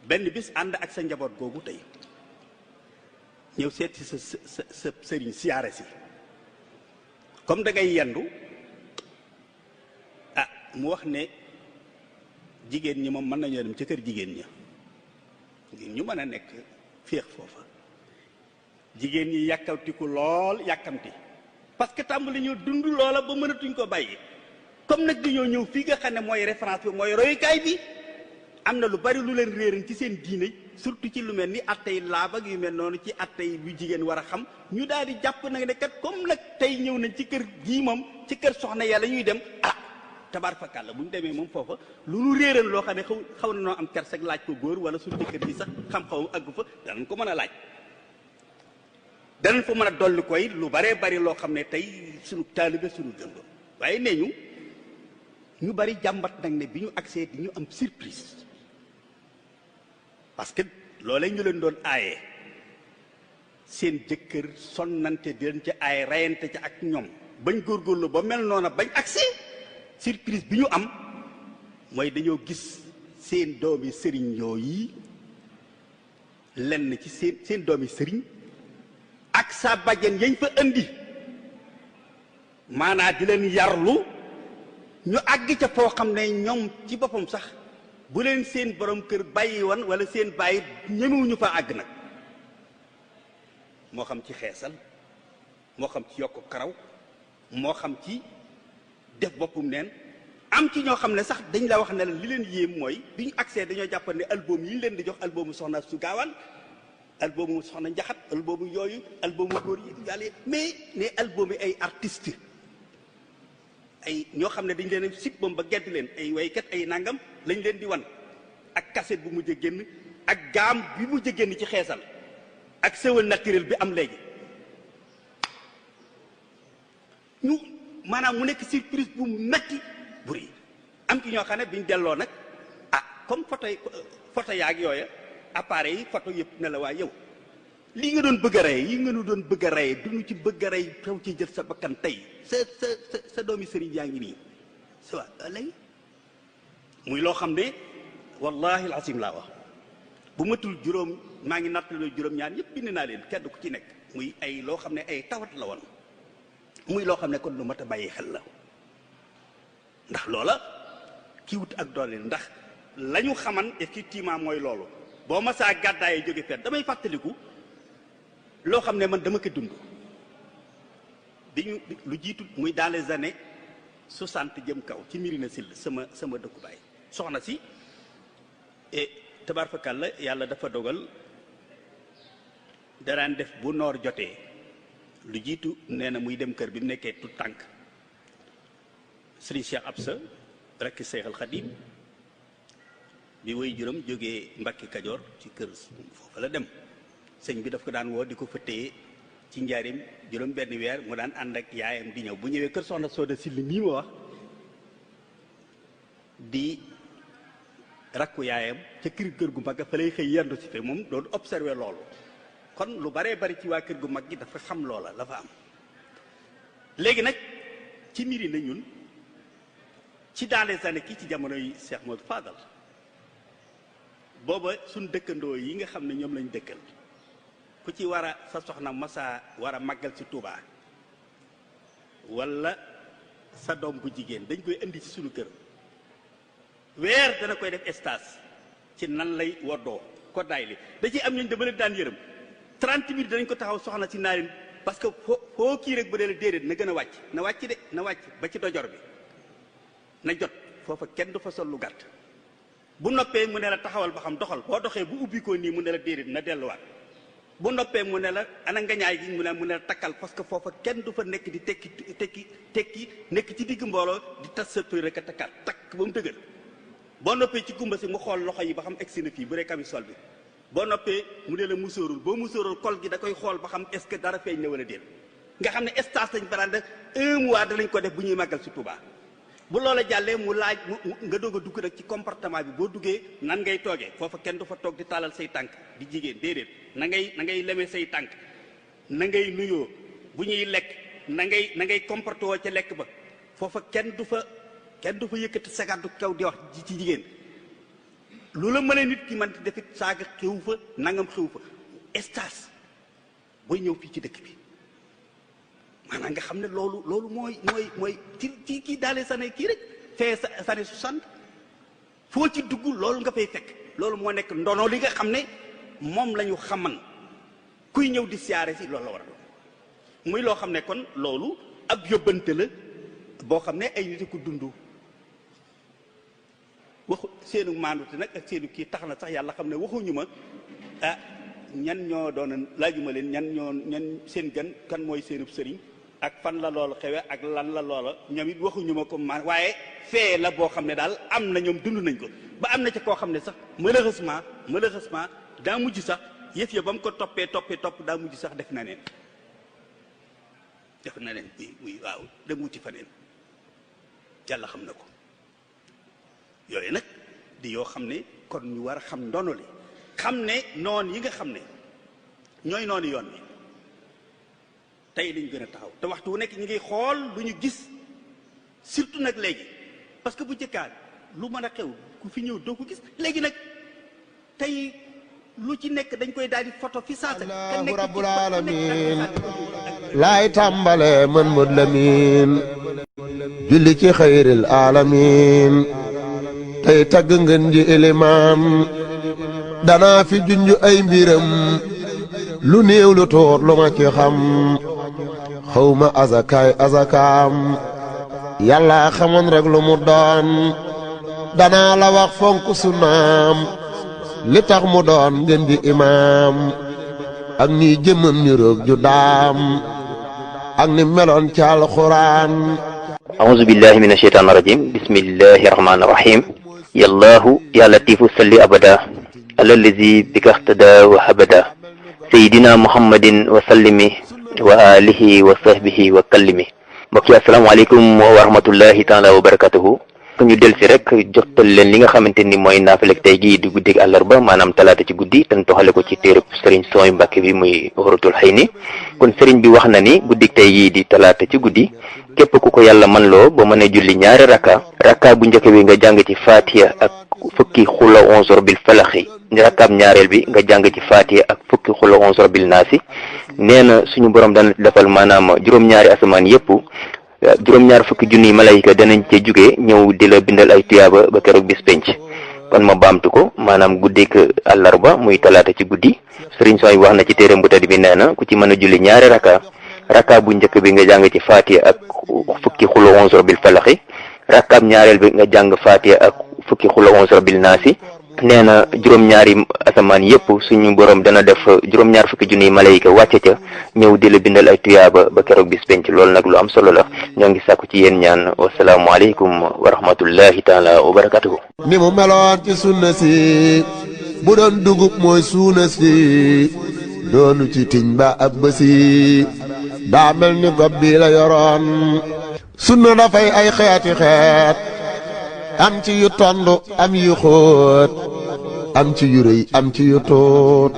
benn bis ànd ak sa njaboot googu tey ñëw seet si sa sëriñ siyaare si comme da ngay yendu mu wax ne jigéen ñi moom mën nañoo dem ca kër jigéen ña ngir ñu mën a nekk féex foofa jigéen ñi yàkkamtiku lool yàkkamti parce que tàmbali ñu dund loola ba mënatuñ ko bàyyi comme nag dañoo ñëw fii nga xam ne mooy référence bi mooy royukaay bi am na lu bari lu leen réeran ci seen diine surtout ci lu mel ni attey laab ak yu mel noonu ci attey bu jigéen war a xam ñu daal di jàpp nag ne kat comme nag tey ñëw nañ ci kër gii moom ci kër soxna yàlla ñuy dem tabaar fakàlla bu ñu demee moom foofa lu nu réeran loo xam ne xaw na noo am kersak laaj ko góor wala suñu jëkkër yi sax xam-xaw àggu fa danañ ko mën a laaj danañ fa mën a dolli koy lu baree bari loo xam ne tey suñu taalibe suñu gëm waaye nee ñu bari jàmbat nag ne bi ñu agsee di ñu am surprise parce que loolee ñu leen doon aaye seen jëkkër sonnante di leen ci aaye rayante ci ak ñoom bañ góorgóorlu ba mel noona bañ agsee surprise bi ñu am mooy dañoo gis seen doomi sëriñ yooyu lenn ci seen doomi sëriñ ak sa bàjjen yañ fa indi maanaa di leen yarlu ñu àgg ca foo xam ne ñoom ci boppam sax bu leen seen borom kër bàyyi woon wala seen bàyyi ñemewuñu fa àgg nag moo xam ci xeesal moo xam ci yokk karaw moo xam ci def boppum neen am ci ñoo xam ne sax dañ la wax ne li leen yéem mooy bi ñu accès dañoo jàpp ne album yi ñu leen di jox albumu soxna su gaawaan albumu soxna njaxat albumu yooyu albumu góor yi yàlla mais ne album yi ay artiste ay ñoo xam ne dañ leen sip bam ba gedd leen ay waykat ay nangam lañ leen di wan ak cassette bu mujj génn ak gaam bi mujj génn ci xeesal ak sewal naturel bi am léegi ñu maanaam mu nekk surprise bu metti bu rëy am ci ñoo xam ne biñ delloo nag comme photo yaag yooya appareil yi photo yëpp ne la waa yow lii nga doon bëgg a rey yi nga nu doon bëgg a rey duñu ci bëgg a rey xew ci jël sa bakkan tey sa doomi sëriñ yaa ngi nii sa waa léegi muy loo xam ne wallahi alazim laa wax bu matul juróom maa ngi nattaloo juróom-ñaar yëpp bind naa leen kenn ku ci nekk muy ay loo xam ne ay tawat la woon muy loo xam ne kon lu mat a bàyyi xel la ndax loola kii wut ak doole ndax la ñu xaman effectivement mooy loolu boo ma saa gàddaayee jóge fenn damay fàttaliku loo xam ne man dama ko dund bi ñu lu jiitu muy dans les années 60 jëm kaw ci Mirina Sill sama dëkku baay soxna si et tabarfakalla yàlla dafa dogal daraan def bu noor jotee lu jiitu nee na muy dem kër bi mu nekkee tout tànk Sëriñ Cheikh Absa rekk Seexal Xadim bi way juróom jógee Mbàkke Kajoor ci kër foofu la dem sëñ bi daf ko daan woo di ko fa téye ci njaarim juróom benn weer mu daan ànd ak yaayam di ñëw bu ñëwee kër soxna Sooda Sill mii ma wax di rakku yaayam ca kër gu mag fa lay xëy yendu si fe moom doon observé loolu kon lu baree bari ci waa kër gu mag gi dafa xam loola la fa am léegi nag ci mbiri na ñun ci dans les années kii ci jamono yi Cheikh Modou Fadal booba suñ dëkkandoo yi nga xam ne ñoom lañ dëkkal ku ci war a sa soxna masa war a màggal ci Touba wala sa doom bu jigéen dañ koy indi ci suñu kër weer dana koy def stage ci nan lay woddoo ko daay li da ciy am ñooñu dama leen daan yërëm 30 minutes danañ ko taxaw soxna si naarin parce que foo kii rek bu dee la déedéet na gën a wàcc na wàcc de na wàcc ba ci dojor bi na jot foofa kenn du fa sol lu gàtt bu noppee mu ne la taxawal ba xam doxal boo doxee bu ubbi ko nii mu ne la déedéet na delluwaat bu noppee mu ne la ana ngañaay gi mu ne la takkal parce que foofa kenn du fa nekk di tekki nekk ci digg mbooloo di tas sa tur rek a takkaat takk ba mu dëgër boo noppee ci gumba si mu xool loxo yi ba xam egsi na fii bu dee camisole bi boo noppee mu ne la musóorul boo musóorul kol gi da koy xool ba xam est-ce que dara feeñ na wala déet nga xam ne stage lañ baraan def 1 mois danañ ko def bu ñuy màggal si Touba bu loola jàllee mu laaj nga doog a dugg rek ci comportement bi boo duggee nan ngay toogee foofa kenn du fa toog di taalal say tànk di jigéen déedéet na ngay lemee say tànk na ngay nuyoo bu ñuy lekk na ngay comporté woo ca lekk ba foofa kenn du fa yëkkati sagadu kaw di wax ci jigéen lu la mën a nit ki man di defit saaga xew fa nangam xew fa stage booy ñëw fii ci dëkk bi maanaam nga xam ne loolu mooy ci kii daale sa ne kii rek fee sa année 60 foo ci dugg loolu nga fay fekk loolu moo nekk ndono li nga xam ne moom la ñu xaman kuy ñëw di siyaare si loolu la war a doon muy loo xam ne kon loolu ab yóbbante la boo xam ne ay nit ko dund waxu seenu maandute nag ak seenu kii tax na sax yàlla xam ne waxuñu ma ñan ñoo doon laajuma leen ñan seen kan mooy seenub sëriñ ak fan la loolu xewe ak lan la loola ñoom it waxuñu ma ko man waaye fee la boo xam ne daal am na ñoom dund nañ ko ba am na ci koo xam ne sax malheureusement daa mujj sax yëf ya ba mu ko topp daa mujj sax def na neen muy waaw dem wuti fa neen yàlla xam na ko yooyu nag di yoo xam ne kon ñu war a xam ndono li xam ne noon yi nga xam ne ñooy noonu yoon bi tey lañ gën a taxaw te waxtu wu nekk ñu ngi xool lu ñu gis surtout nag léegi parce que bu jëkkaat lu mën a xew ku fi ñëw doo ko gis léegi nag tey lu ci nekk dañ koy daal di photo fi saasa allahu rabbul alamin laay tàmbale man Modou Lamine julli ci xayril alamin tey tagg ngeen ji ilimaan danaa fi junj ay mbiram lu néew lu tuut lu ma ci xam xawma azakaam yàlla xamoon rek lu mu doon danaa la wax fonk sunnaam li tax mu doon ngeen di imaam ak ni jëmmam ni roog ju daam ak ni meloon ci alxuraan أعوذ بالله من الشيطان الرجيم بسم الله الرحمن الرحيم يا الله يا لطيف صل أبدا على الذي بك اهتدى وهبدا سيدنا محمد وسلم وآله وصحبه وكلمه mbokk yi asalaamaaleykum wa rahmatullahi taala wa barakatuhu ñu del si rek jotal leen li nga xamante ni mooy naafilek tey gii di guddig àllarba maanaam talaata ci guddi te toxale ko ci téereb sëriñ Sooy Mbàkke bi muy Waratul Xayni kon sëriñ bi wax na ni guddig tey gii di talaata ci guddi képp ku ko yàlla man loo ba mën a julli ñaari rakka bu njëkk bi nga jàng ci fatiha ak fukki xula 11 bil falaxi rakkaab ñaareel bi nga jàng ci fatiha ak fukki xula 11 bil naasi nee na suñu borom dana defal maanaam juróom-ñaari asamaan yépp juróom-ñaar fukki junniy malayka danañ ca jóge ñëw di la bindal ay tuyaaba ba keroog bis penc kon ma baamtu ko maanaam guddik àllarba muy talaata ci guddi sëriñ Sooy wax na ci téeram bu tedd bi nee na ku ci mën a julli ñaari rakka bu njëkk bi nga jàng ci fatiha ak fukki xula 11 bil falaxi rakkaab ñaareel bi nga jàng fatiha ak fukki xula 11 bil naasi nee na juróom-ñaari asamaan yépp suñu borom dana def juróom-ñaar fukki junniy malayka wàcce ca ñëw di la bindal ay tuyaaba ba keroog bis penc loolu nag lu am solo la ñoo ngi sàkku ci yéen ñaan wasalaamualeykum wa rahmatullahi taala wa barakatuhu ni mu meloon ci sunna si bu doon dugub mooy suuna si doonu ci tiñ ba ab bësi daa mel ni gob bi la yoroon sunna dafay ay xeeti xeet am ci yu tondu am yu xóot am ci yu rëy am ci yu tuut